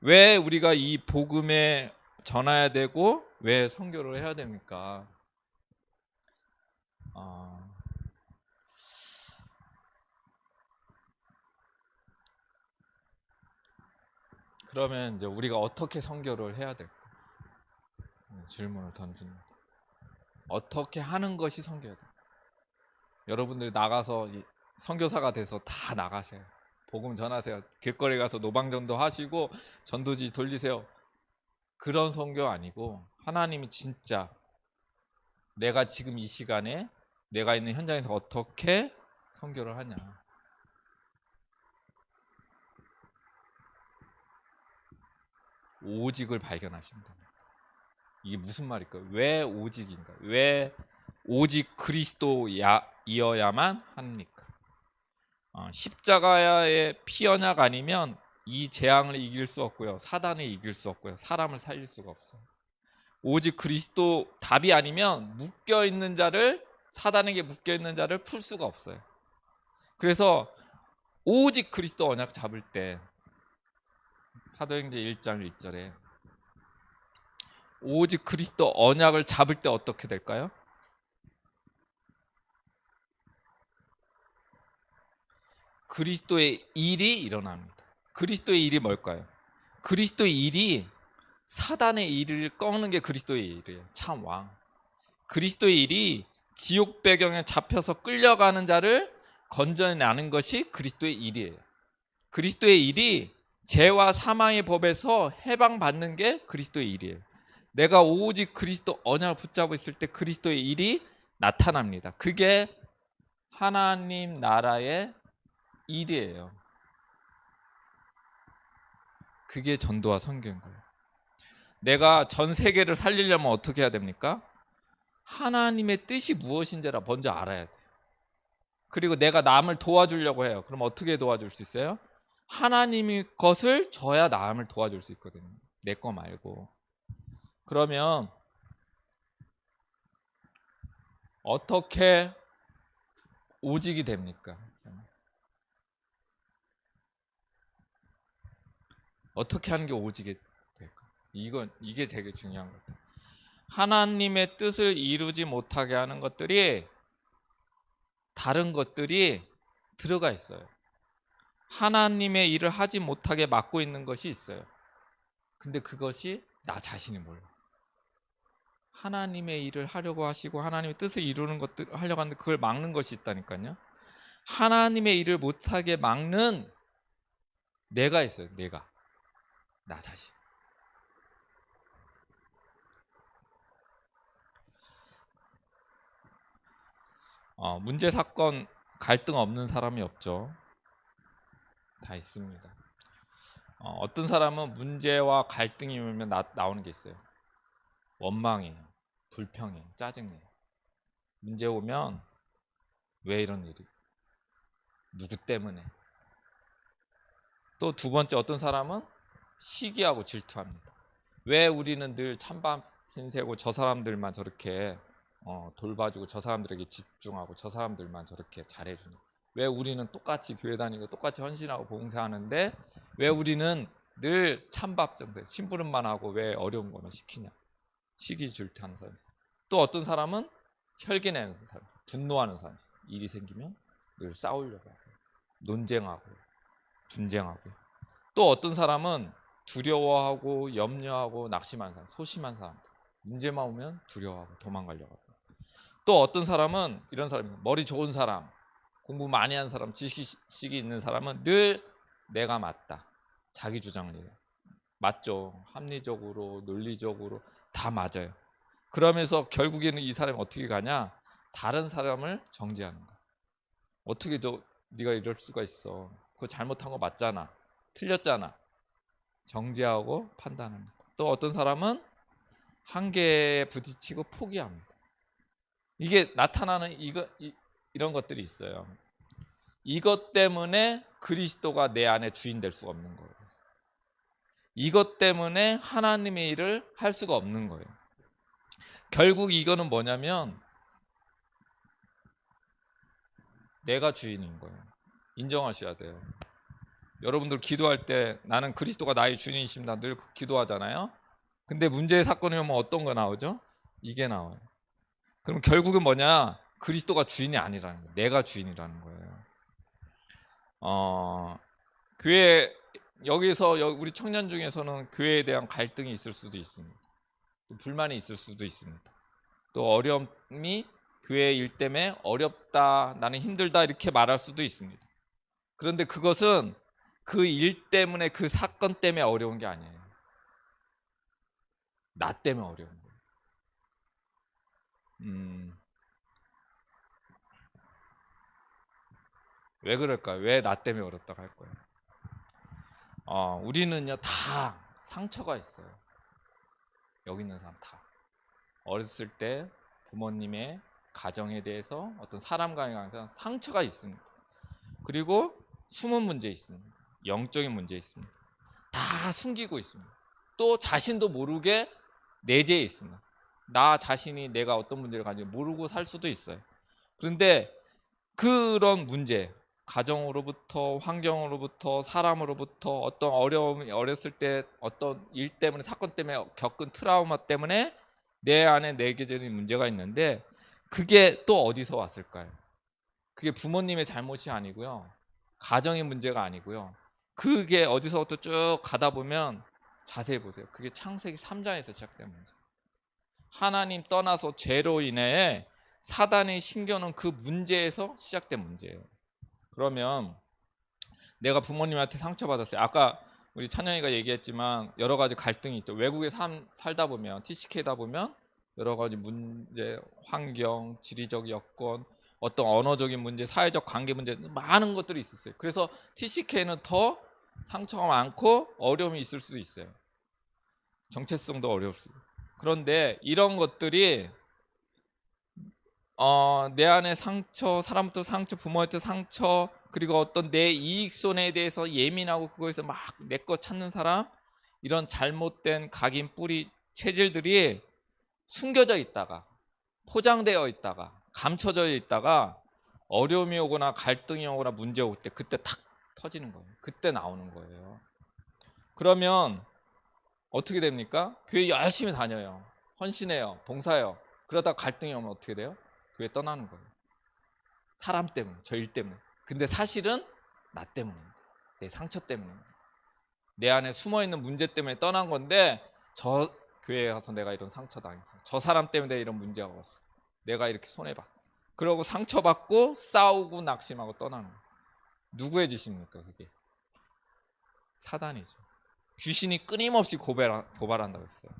왜 우리가 이 복음에 전해야 되고 왜 선교를 해야 됩니까? 그러면 이제 우리가 어떻게 선교를 해야 될까? 질문을 던집니다. 어떻게 하는 것이 선교다? 여러분들 나가서 선교사가 돼서 다 나가세요. 복음 전하세요. 길거리 가서 노방전도 하시고 전도지 돌리세요. 그런 선교 아니고 하나님이 진짜 내가 지금 이 시간에 내가 있는 현장에서 어떻게 선교를 하냐. 오직을 발견하십니다. 이게 무슨 말일까요? 왜 오직인가? 왜 오직 그리스도이어야만 합니까? 십자가의 피 언약 아니면 이 재앙을 이길 수 없고요. 사단을 이길 수 없고요. 사람을 살릴 수가 없어요. 오직 그리스도 답이 아니면 묶여있는 자를 사단에게 묶여있는 자를 풀 수가 없어요. 그래서 오직 그리스도 언약 잡을 때 사도행전 1장 1절에 오직 그리스도 언약을 잡을 때 어떻게 될까요? 그리스도의 일이 일어납니다. 그리스도의 일이 뭘까요? 그리스도의 일이 사단의 일을 꺾는 게 그리스도의 일이에요. 참 왕. 그리스도의 일이 지옥 배경에 잡혀서 끌려가는 자를 건져내는 것이 그리스도의 일이에요. 그리스도의 일이 죄와 사망의 법에서 해방받는 게 그리스도의 일이에요. 내가 오직 그리스도 언약을 붙잡고 있을 때 그리스도의 일이 나타납니다. 그게 하나님 나라의 일이에요. 그게 전도와 선교인 거예요. 내가 전 세계를 살리려면 어떻게 해야 됩니까? 하나님의 뜻이 무엇인지를 먼저 알아야 돼요. 그리고 내가 남을 도와주려고 해요. 그럼 어떻게 도와줄 수 있어요? 하나님의 것을 줘야 남을 도와줄 수 있거든요. 내 거 말고. 그러면 어떻게 오직이 됩니까? 어떻게 하는 게 오직이 될까? 이게 되게 중요한 것 같아요. 하나님의 뜻을 이루지 못하게 하는 것들이 다른 것들이 들어가 있어요. 하나님의 일을 하지 못하게 막고 있는 것이 있어요. 근데 그것이 나 자신이 몰라. 하나님의 일을 하려고 하시고 하나님의 뜻을 이루는 것들 하려고 하는데 그걸 막는 것이 있다니까요. 하나님의 일을 못하게 막는 내가 있어요. 내가. 나 자신. 문제 사건 갈등 없는 사람이 없죠. 다 있습니다. 어떤 사람은 문제와 갈등이 오면 나오는 게 있어요. 원망이에요. 불평이에요. 짜증내요. 문제 오면 왜 이런 일이? 누구 때문에? 또 두 번째 어떤 사람은 시기하고 질투합니다. 왜 우리는 늘 찬밥 신세고 저 사람들만 저렇게 돌봐주고 저 사람들에게 집중하고 저 사람들만 저렇게 잘해주는. 왜 우리는 똑같이 교회 다니고 똑같이 헌신하고 봉사하는데 왜 우리는 늘 찬밥 정도 심부름만 하고 왜 어려운 거는 시키냐. 시기 질투하는 사람이 있어. 또 어떤 사람은 혈기 내는 사람, 분노하는 사람이 있어. 일이 생기면 늘 싸우려고 하고 논쟁하고 분쟁하고. 또 어떤 사람은 두려워하고 염려하고 낙심하는 사람, 소심한 사람. 문제만 오면 두려워하고 도망가려고 하고. 또 어떤 사람은 이런 사람이 머리 좋은 사람, 공부 많이 한 사람, 지식이 있는 사람은 늘 내가 맞다. 자기 주장을 해요. 맞죠. 합리적으로, 논리적으로 다 맞아요. 그러면서 결국에는 이 사람이 어떻게 가냐? 다른 사람을 정죄하는 거야. 어떻게 네가 이럴 수가 있어. 그거 잘못한 거 맞잖아. 틀렸잖아. 정죄하고 판단합니다. 또 어떤 사람은 한계에 부딪히고 포기합니다. 이게 나타나는 이런 것들이 있어요. 이것 때문에 그리스도가 내 안에 주인 될 수가 없는 거예요. 이것 때문에 하나님의 일을 할 수가 없는 거예요. 결국 이거는 뭐냐면 내가 주인인 거예요. 인정하셔야 돼요. 여러분들 기도할 때 나는 그리스도가 나의 주인이십니다. 늘 기도하잖아요. 근데 문제의 사건이 오면 어떤 거 나오죠? 이게 나와요. 그럼 결국은 뭐냐? 그리스도가 주인이 아니라는 거예요. 내가 주인이라는 거예요. 교회 여기서 우리 청년 중에서는 교회에 대한 갈등이 있을 수도 있습니다. 또 불만이 있을 수도 있습니다. 또 어려움이 교회 일 때문에 어렵다, 나는 힘들다 이렇게 말할 수도 있습니다. 그런데 그것은 그 일 때문에 그 사건 때문에 어려운 게 아니에요. 나 때문에 어려운 거예요. 왜 그럴까요? 왜 나 때문에 어렵다고 할 거예요? 우리는요 다 상처가 있어요. 여기 있는 사람 다 어렸을 때 부모님의 가정에 대해서 어떤 사람과에 관해서 상처가 있습니다. 그리고 숨은 문제 있습니다. 영적인 문제 있습니다. 다 숨기고 있습니다. 또 자신도 모르게 내재해 있습니다. 나 자신이 내가 어떤 문제를 가지고 모르고 살 수도 있어요. 그런데 그런 문제, 가정으로부터 환경으로부터 사람으로부터 어떤 어려움이 어렸을 때 어떤 일 때문에 사건 때문에 겪은 트라우마 때문에 내 안에 내재적인 문제가 있는데 그게 또 어디서 왔을까요? 그게 부모님의 잘못이 아니고요. 가정의 문제가 아니고요. 그게 어디서부터 쭉 가다 보면 자세히 보세요. 그게 창세기 3장에서 시작된 문제. 하나님 떠나서 죄로 인해 사단이 심겨놓은 그 문제에서 시작된 문제예요. 그러면 내가 부모님한테 상처받았어요. 아까 우리 찬영이가 얘기했지만 여러 가지 갈등이 있죠. 외국에 살다 보면 TCK다 보면 여러 가지 문제, 환경, 지리적 여건, 어떤 언어적인 문제, 사회적 관계 문제 많은 것들이 있었어요. 그래서 TCK는 더 상처가 많고 어려움이 있을 수도 있어요. 정체성도 어려울 수 있어요. 그런데 이런 것들이 내 안에 상처, 사람부터 상처, 부모한테 상처, 그리고 어떤 내 이익손해에 대해서 예민하고 그거에서 막 내 거 찾는 사람, 이런 잘못된 각인 뿌리 체질들이 숨겨져 있다가 포장되어 있다가 감춰져 있다가 어려움이 오거나 갈등이 오거나 문제 올 때 그때 탁 터지는 거예요. 그때 나오는 거예요. 그러면 어떻게 됩니까? 교회 열심히 다녀요. 헌신해요. 봉사해요. 그러다 갈등이 오면 어떻게 돼요? 교회 떠나는 거예요. 사람 때문에, 저 일 때문에. 근데 사실은 나 때문입니다. 내 상처 때문입니다. 내 안에 숨어있는 문제 때문에 떠난 건데 저 교회에 가서 내가 이런 상처 당했어. 저 사람 때문에 이런 문제가 왔어. 내가 이렇게 손해봤어. 그러고 상처받고 싸우고 낙심하고 떠나는 거예요. 누구의 짓입니까 그게? 사단이죠. 귀신이 끊임없이 고발한다고 했어요.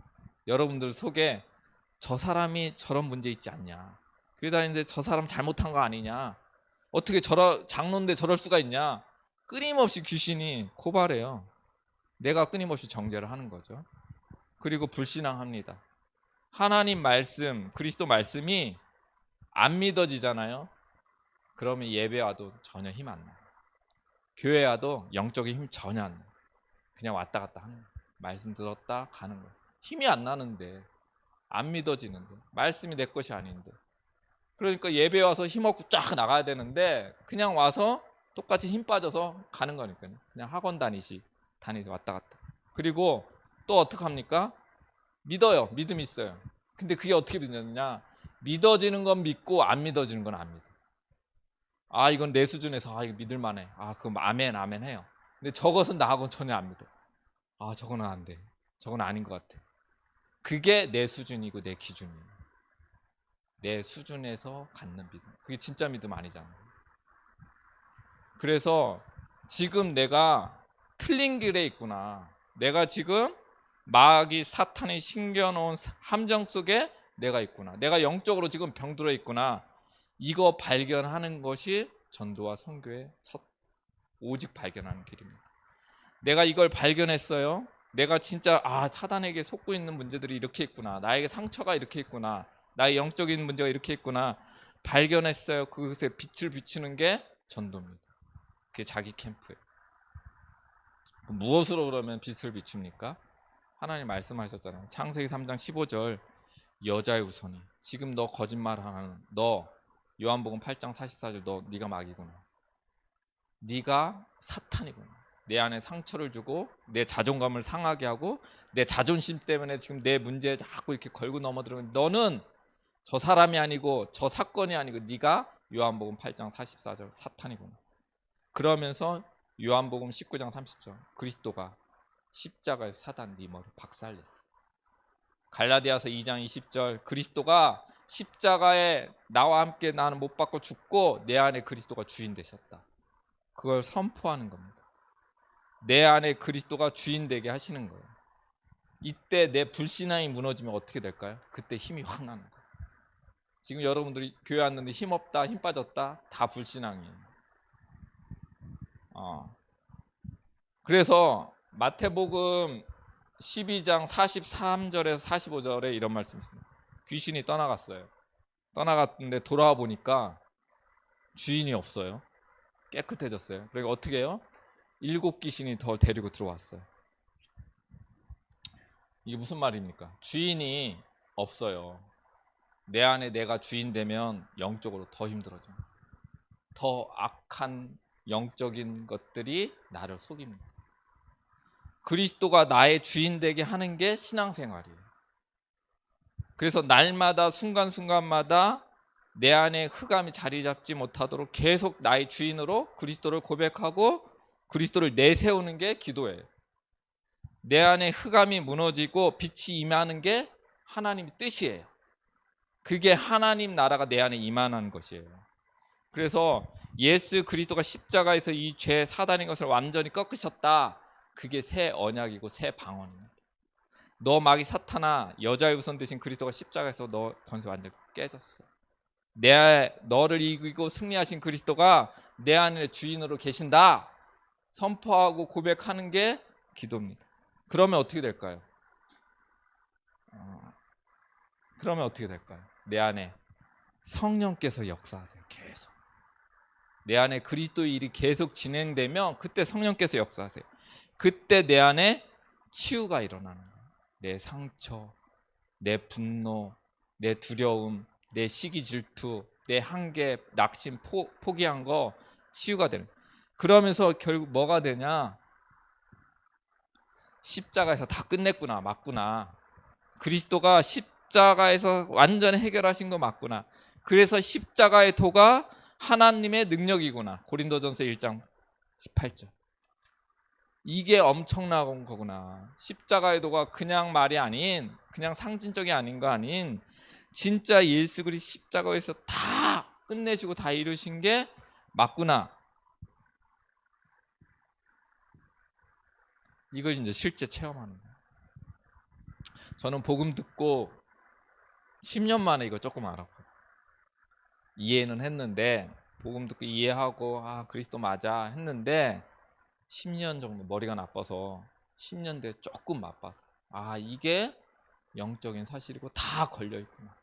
여러분들 속에 저 사람이 저런 문제 있지 않냐, 교회 다니는데 저 사람 잘못한 거 아니냐, 어떻게 장로인데 저럴 수가 있냐, 끊임없이 귀신이 고발해요. 내가 끊임없이 정죄를 하는 거죠. 그리고 불신앙합니다. 하나님 말씀, 그리스도 말씀이 안 믿어지잖아요. 그러면 예배 와도 전혀 힘 안 나요. 교회 와도 영적인 힘 전혀 안 나요. 그냥 왔다 갔다 하는 거예요. 말씀 들었다 가는 거예요. 힘이 안 나는데 안 믿어지는데, 말씀이 내 것이 아닌데. 그러니까 예배 와서 힘없고 쫙 나가야 되는데 그냥 와서 똑같이 힘 빠져서 가는 거니까요. 그냥 학원 다니시 왔다 갔다. 그리고 또 어떡합니까? 믿어요. 믿음이 있어요. 근데 그게 어떻게 믿느냐? 믿어지는 건 믿고 안 믿어지는 건 안 믿어. 아, 이건 내 수준에서 이거 믿을 만해. 그럼 아멘 아멘 해요. 근데 저것은 나하고는 전혀 안 믿어. 저거는 안 돼. 저건 아닌 것 같아. 그게 내 수준이고 내 기준이에요. 내 수준에서 갖는 믿음. 그게 진짜 믿음 아니잖아요. 그래서 지금 내가 틀린 길에 있구나. 내가 지금 마귀 사탄이 심겨놓은 함정 속에 내가 있구나. 내가 영적으로 지금 병들어 있구나. 이거 발견하는 것이 전도와 선교의 첫 오직 발견하는 길입니다. 내가 이걸 발견했어요. 내가 진짜 사단에게 속고 있는 문제들이 이렇게 있구나. 나에게 상처가 이렇게 있구나. 나의 영적인 문제가 이렇게 있구나. 발견했어요. 그것에 빛을 비추는 게 전도입니다. 그게 자기 캠프예요. 무엇으로 그러면 빛을 비춥니까? 하나님 말씀하셨잖아요. 창세기 3장 15절 여자의 우선이. 지금 너 거짓말하는 너 요한복음 8장 44절 네가 마귀구나. 네가 사탄이구나. 내 안에 상처를 주고 내 자존감을 상하게 하고 내 자존심 때문에 지금 내 문제에 자꾸 이렇게 걸고 넘어들면 너는 저 사람이 아니고 저 사건이 아니고 네가 요한복음 8장 44절 사탄이구나. 그러면서 요한복음 19장 30절 그리스도가 십자가에서 사단 네 머리 박살냈어. 갈라디아서 2장 20절 그리스도가 십자가에 나와 함께 나는 못 박고 죽고 내 안에 그리스도가 주인 되셨다. 그걸 선포하는 겁니다. 내 안에 그리스도가 주인 되게 하시는 거예요. 이때 내 불신앙이 무너지면 어떻게 될까요? 그때 힘이 확 나는 거예요. 지금 여러분들이 교회 왔는데 힘 없다, 힘 빠졌다, 다 불신앙이에요. 그래서 마태복음 12장 43절에서 45절에 이런 말씀이 있습니다. 귀신이 떠나갔어요. 떠나갔는데 돌아와 보니까 주인이 없어요. 깨끗해졌어요. 그러니까 어떻게 해요? 7 귀신이 더 데리고 들어왔어요. 이게 무슨 말입니까? 주인이 없어요. 내 안에 내가 주인 되면 영적으로 더 힘들어져요. 더 악한 영적인 것들이 나를 속입니다. 그리스도가 나의 주인 되게 하는 게 신앙생활이에요. 그래서 날마다 순간순간마다 내 안에 흑암이 자리 잡지 못하도록 계속 나의 주인으로 그리스도를 고백하고 그리스도를 내세우는 게 기도예요. 내 안에 흑암이 무너지고 빛이 임하는 게 하나님의 뜻이에요. 그게 하나님 나라가 내 안에 임하는 것이에요. 그래서 예수 그리스도가 십자가에서 이 죄 사단인 것을 완전히 꺾으셨다. 그게 새 언약이고 새 방언입니다. 너 마귀 사탄아, 여자의 우선 대신 그리스도가 십자가에서 너 권세 완전히 깨졌어. 너를 이기고 승리하신 그리스도가 내 안에 주인으로 계신다. 선포하고 고백하는 게 기도입니다. 그러면 어떻게 될까요? 내 안에 성령께서 역사하세요. 계속. 내 안에 그리스도의 일이 계속 진행되면 그때 성령께서 역사하세요. 그때 내 안에 치유가 일어나는 거예요. 내 상처, 내 분노, 내 두려움, 내 시기 질투, 내 한계, 낙심, 포기한 거 치유가 되는 거예요. 그러면서 결국 뭐가 되냐? 십자가에서 다 끝냈구나, 맞구나. 그리스도가 십자가에서 완전히 해결하신 거 맞구나. 그래서 십자가의 도가 하나님의 능력이구나. 고린도전서 1장 18절. 이게 엄청난 거구나. 십자가의 도가 그냥 말이 아닌, 그냥 상징적이 아닌 거 아닌, 진짜 예수 그리스도 십자가에서 다 끝내시고 다 이루신 게 맞구나. 이걸 이제 실제 체험하는 거예요. 저는 복음 듣고 10년 만에 이거 조금 알았거든요. 이해는 했는데, 복음 듣고 이해하고 그리스도 맞아 했는데 10년 정도 머리가 나빠서 10년 뒤에 조금 맛봤어. 이게 영적인 사실이고 다 걸려 있구나.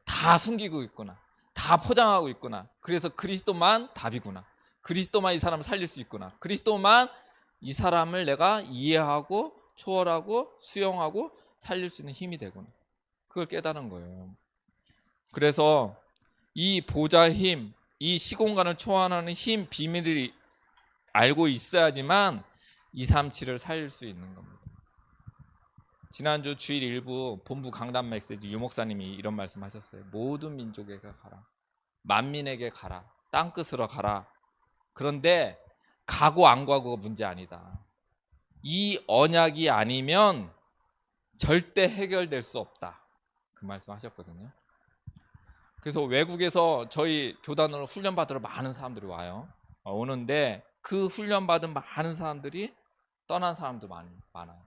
다 숨기고 있구나. 다 포장하고 있구나. 그래서 그리스도만 답이구나. 그리스도만 이 사람을 살릴 수 있구나. 그리스도만 이 사람을 내가 이해하고 초월하고 수용하고 살릴 수 있는 힘이 되구나. 그걸 깨달은 거예요. 그래서 이 보좌 힘, 이 시공간을 초월하는 힘 비밀을 알고 있어야지만 237을 살릴 수 있는 겁니다. 지난주 주일 일부 본부 강단 메시지 유 목사님이 이런 말씀하셨어요. 모든 민족에게 가라, 만민에게 가라, 땅끝으로 가라. 그런데 가고 안 가고가 문제 아니다. 이 언약이 아니면 절대 해결될 수 없다. 그 말씀하셨거든요. 그래서 외국에서 저희 교단으로 훈련 받으러 많은 사람들이 와요. 오는데 그 훈련 받은 많은 사람들이 떠난 사람도 많아요.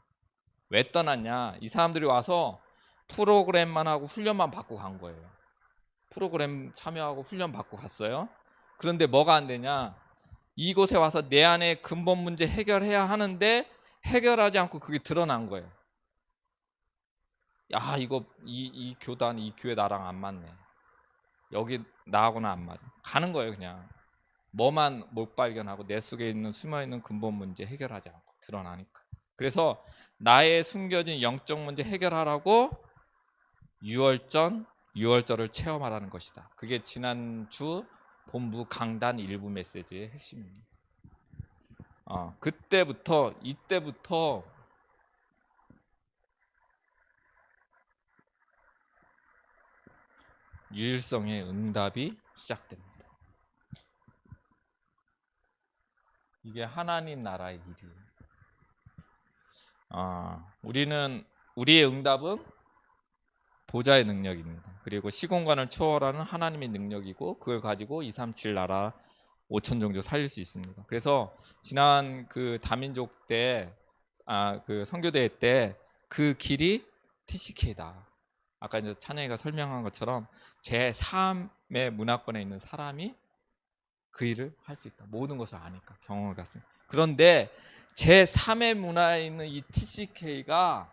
왜 떠났냐? 이 사람들이 와서 프로그램만 하고 훈련만 받고 간 거예요. 프로그램 참여하고 훈련 받고 갔어요. 그런데 뭐가 안 되냐? 이곳에 와서 내 안에 근본 문제 해결해야 하는데 해결하지 않고 그게 드러난 거예요. 야, 이거 이 교단, 이 교회 나랑 안 맞네. 여기 나하고는 안 맞아. 가는 거예요, 그냥. 뭐만 못 발견하고 내 속에 있는 숨어있는 근본 문제 해결하지 않고 드러나니까. 그래서 나의 숨겨진 영적 문제 해결하라고 유월절을 체험하라는 것이다. 그게 지난주 본부 강단 일부 메시지의 핵심입니다. 이때부터 유일성의 응답이 시작됩니다. 이게 하나님 나라의 일이에요. 우리의 응답은 보좌의 능력입니다. 그리고 시공간을 초월하는 하나님의 능력이고 그걸 가지고 237 나라 5천 종족 살릴 수 있습니다. 그래서 지난 그 다민족 때 그 선교대회 때 그 길이 TCK다. 아까 이제 찬영이가 설명한 것처럼 제3의 문화권에 있는 사람이 그 일을 할 수 있다. 모든 것을 아니까, 경험을 갔으니까. 그런데 제3의 문화에 있는 이 TCK가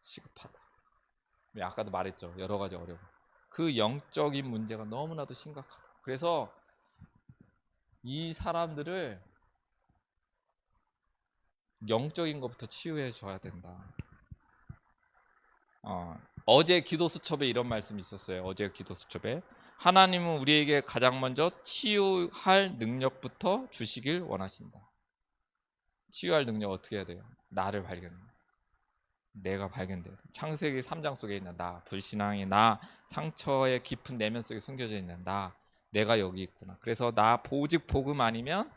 시급하다. 아까도 말했죠. 여러 가지 어려움. 그 영적인 문제가 너무나도 심각하다. 그래서 이 사람들을 영적인 것부터 치유해 줘야 된다. 어제 기도 수첩에 이런 말씀이 있었어요. 어제 기도 수첩에 하나님은 우리에게 가장 먼저 치유할 능력부터 주시길 원하신다. 치유할 능력 어떻게 해야 돼요? 나를 발견해. 내가 발견돼. 창세기 3장 속에 있는 나, 불신앙의 나, 상처의 깊은 내면 속에 숨겨져 있는 나, 내가 여기 있구나. 그래서 나 오직 복음 아니면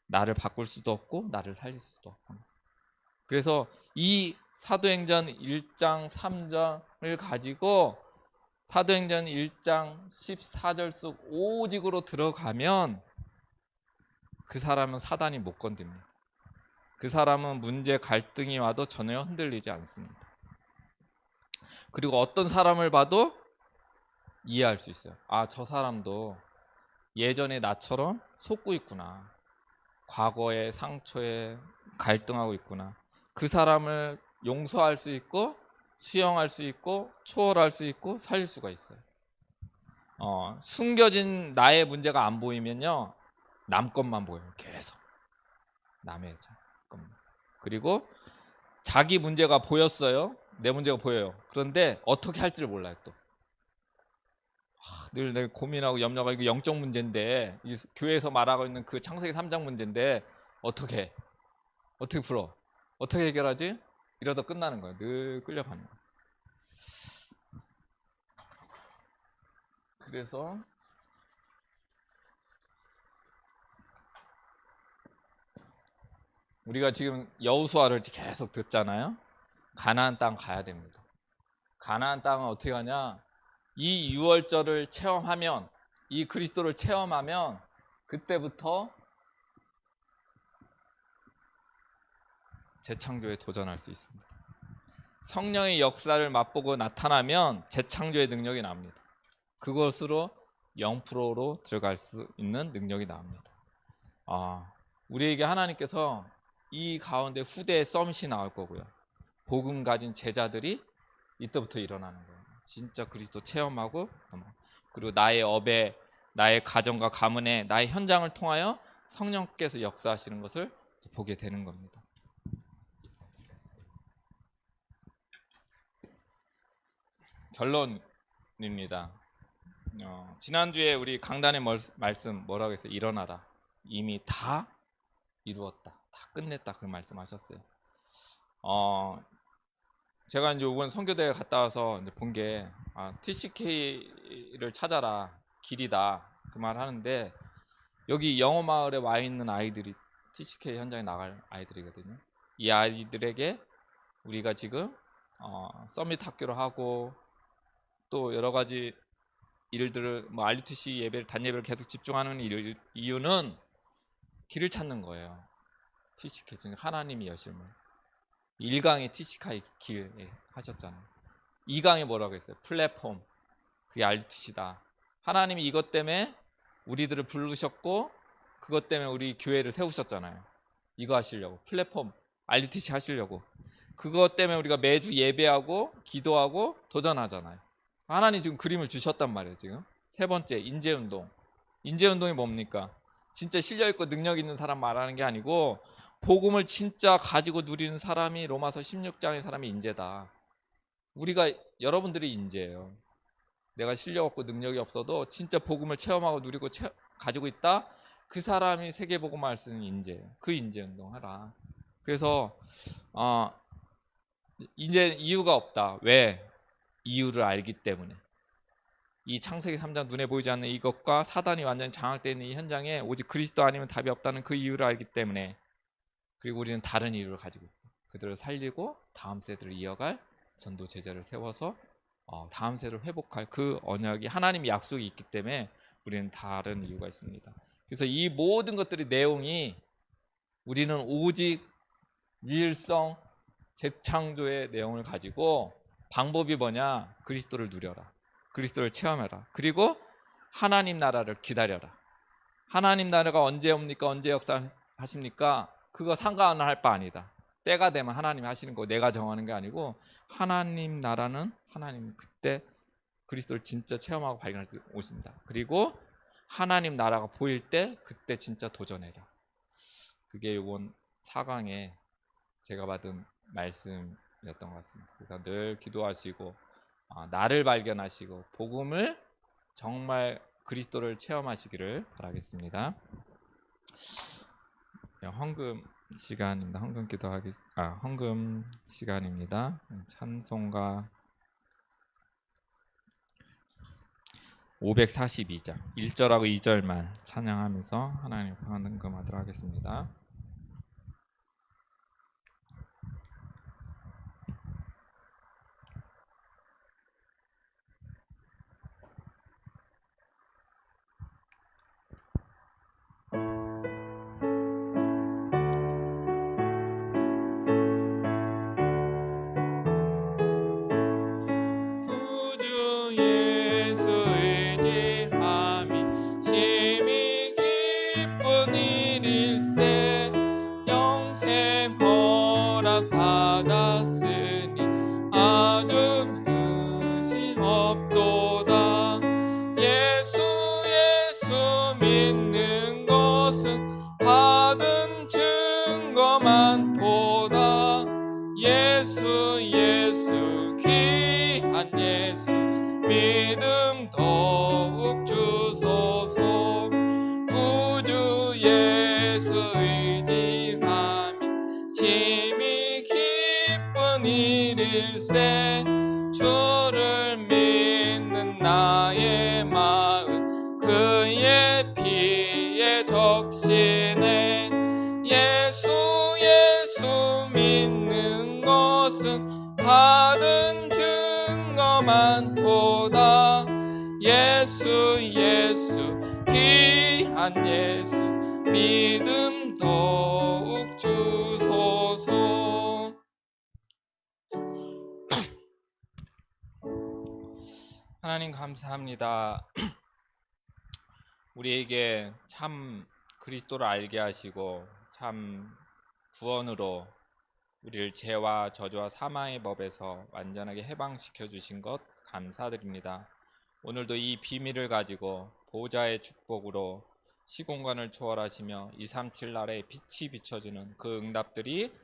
나를 바꿀 수도 없고 나를 살릴 수도 없구나. 그래서 이 사도행전 1장 3장을 가지고 사도행전 1장 14절 속 오직으로 들어가면 그 사람은 사단이 못 건듭니다. 그 사람은 문제 갈등이 와도 전혀 흔들리지 않습니다. 그리고 어떤 사람을 봐도 이해할 수 있어요. 저 사람도 예전에 나처럼 속고 있구나. 과거의 상처에 갈등하고 있구나. 그 사람을 용서할 수 있고 수용할 수 있고 초월할 수 있고 살릴 수가 있어요. 숨겨진 나의 문제가 안 보이면요, 남 것만 보여요. 계속 남의 것만. 그리고 자기 문제가 보였어요. 내 문제가 보여요. 그런데 어떻게 할지를 몰라요. 또 늘 내가 고민하고 염려가 이거 영적 문제인데, 이 교회에서 말하고 있는 그 창세기 3장 문제인데 어떻게 풀어? 어떻게 해결하지? 이러다 끝나는 거예요. 늘 끌려가는 거예요. 그래서 우리가 지금 여호수아를 계속 듣잖아요. 가나안 땅 가야 됩니다. 가나안 땅은 어떻게 가냐? 이 유월절을 체험하면, 이 그리스도를 체험하면 그때부터 재창조에 도전할 수 있습니다. 성령의 역사를 맛보고 나타나면 재창조의 능력이 나옵니다. 그것으로 0%로 들어갈 수 있는 능력이 나옵니다. 우리에게 하나님께서 이 가운데 후대의 썸밋이 나올 거고요. 복음 가진 제자들이 이때부터 일어나는 거예요. 진짜 그리스도 체험하고, 그리고 나의 업에, 나의 가정과 가문에, 나의 현장을 통하여 성령께서 역사하시는 것을 보게 되는 겁니다. 결론입니다. 지난주에 우리 강단의 말씀 뭐라고 했어요? 일어나라. 이미 다 이루었다. 다 끝냈다. 그런 말씀하셨어요. 제가 이제 이번 선교대회 갔다 와서 본 게 TCK를 찾아라 길이다 그 말 하는데 여기 영어 마을에 와 있는 아이들이 TCK 현장에 나갈 아이들이거든요. 이 아이들에게 우리가 지금 서밋 학교를 하고 또 여러 가지 일들을 뭐 RUTC 예배를 단 예배를 계속 집중하는 이유는 길을 찾는 거예요. TCK 즉 하나님이 여실 문. 1강에 TCK 길 하셨잖아요. 2강에 뭐라고 했어요? 플랫폼. 그게 RUTC다. 하나님이 이것 때문에 우리들을 부르셨고 그것 때문에 우리 교회를 세우셨잖아요. 이거 하시려고. 플랫폼 RUTC 하시려고. 그것 때문에 우리가 매주 예배하고 기도하고 도전하잖아요. 하나님 지금 그림을 주셨단 말이에요. 지금 세 번째 인재운동. 인재운동이 뭡니까? 진짜 실력있고 능력 있는 사람 말하는 게 아니고 복음을 진짜 가지고 누리는 사람이 로마서 16장의 사람이 인재다. 우리가 여러분들이 인재예요. 내가 실력 없고 능력이 없어도 진짜 복음을 체험하고 누리고 가지고 있다. 그 사람이 세계복음화를 쓰는 인재예요. 그 인재운동 하라. 그래서 이제 이유가 없다. 왜? 이유를 알기 때문에. 이 창세기 3장 눈에 보이지 않는 이것과 사단이 완전히 장악되어 있는 이 현장에 오직 그리스도 아니면 답이 없다는 그 이유를 알기 때문에 그리고 우리는 다른 이유를 가지고 있다. 그들을 살리고 다음 세대를 이어갈 전도 제자를 세워서 다음 세대를 회복할 그 언약이 하나님의 약속이 있기 때문에 우리는 다른 이유가 있습니다. 그래서 이 모든 것들의 내용이 우리는 오직 유일성 재창조의 내용을 가지고 방법이 뭐냐? 그리스도를 누려라. 그리스도를 체험해라. 그리고 하나님 나라를 기다려라. 하나님 나라가 언제 옵니까? 언제 역사하십니까? 그거 상관할 바 아니다. 때가 되면 하나님이 하시는 거 내가 정하는 게 아니고 하나님 나라는 하나님 그때 그리스도를 진짜 체험하고 발견할 때 오신다. 그리고 하나님 나라가 보일 때 그때 진짜 도전해라. 그게 이번 4강에 제가 받은 말씀이었던 것 같습니다. 그래서 늘 기도하시고 나를 발견하시고 복음을 정말 그리스도를 체험하시기를 바라겠습니다. 헌금 시간입니다. 헌금 시간입니다. 찬송가 542장 1절하고 2절만 찬양하면서 하나님 헌금하도록 하겠습니다. 구주 예수 의지함이 심히 기쁜 일일세 영생 허락 받았으니 아주 의심 없도다. 예수 믿는 것은 받은 증거 많도다. 예수 귀한 예수 믿음 더욱 주소서. 구주 예수 의지함이 심히 기쁜 일일세 주를 믿는 나의 마음 그의 피에 적시네. 예수 믿는 것은 받은 증거 많도다. 예수 귀한 예수 믿음 더욱 주소서. 하나님 감사합니다. 우리에게 참 그리스도를 알게 하시고 참 구원으로 우리를 죄와 저주와 사망의 법에서 완전하게 해방시켜 주신 것 감사드립니다. 오늘도 이 비밀을 가지고 보호자의 축복으로 시공간을 초월하시며 237 나라에 빛이 비춰주는 그 응답들이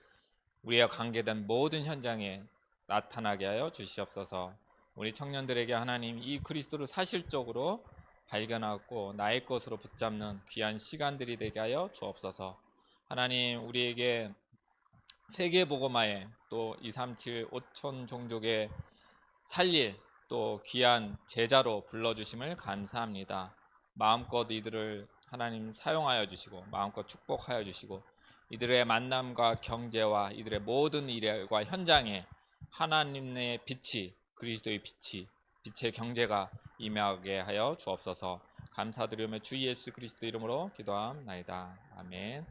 우리와 관계된 모든 현장에 나타나게 하여 주시옵소서. 우리 청년들에게 하나님 이 그리스도를 사실적으로 발견하고 나의 것으로 붙잡는 귀한 시간들이 되게 하여 주옵소서. 하나님 우리에게 세계복음화에 또 237 5천 종족의 살릴 또 귀한 제자로 불러주심을 감사합니다. 마음껏 이들을 하나님 사용하여 주시고 마음껏 축복하여 주시고 이들의 만남과 경제와 이들의 모든 일과 현장에 하나님의 빛이 그리스도의 빛이 빛의 경제가 임하게 하여 주옵소서. 감사드리며 주 예수 그리스도 이름으로 기도함나이다. 아멘.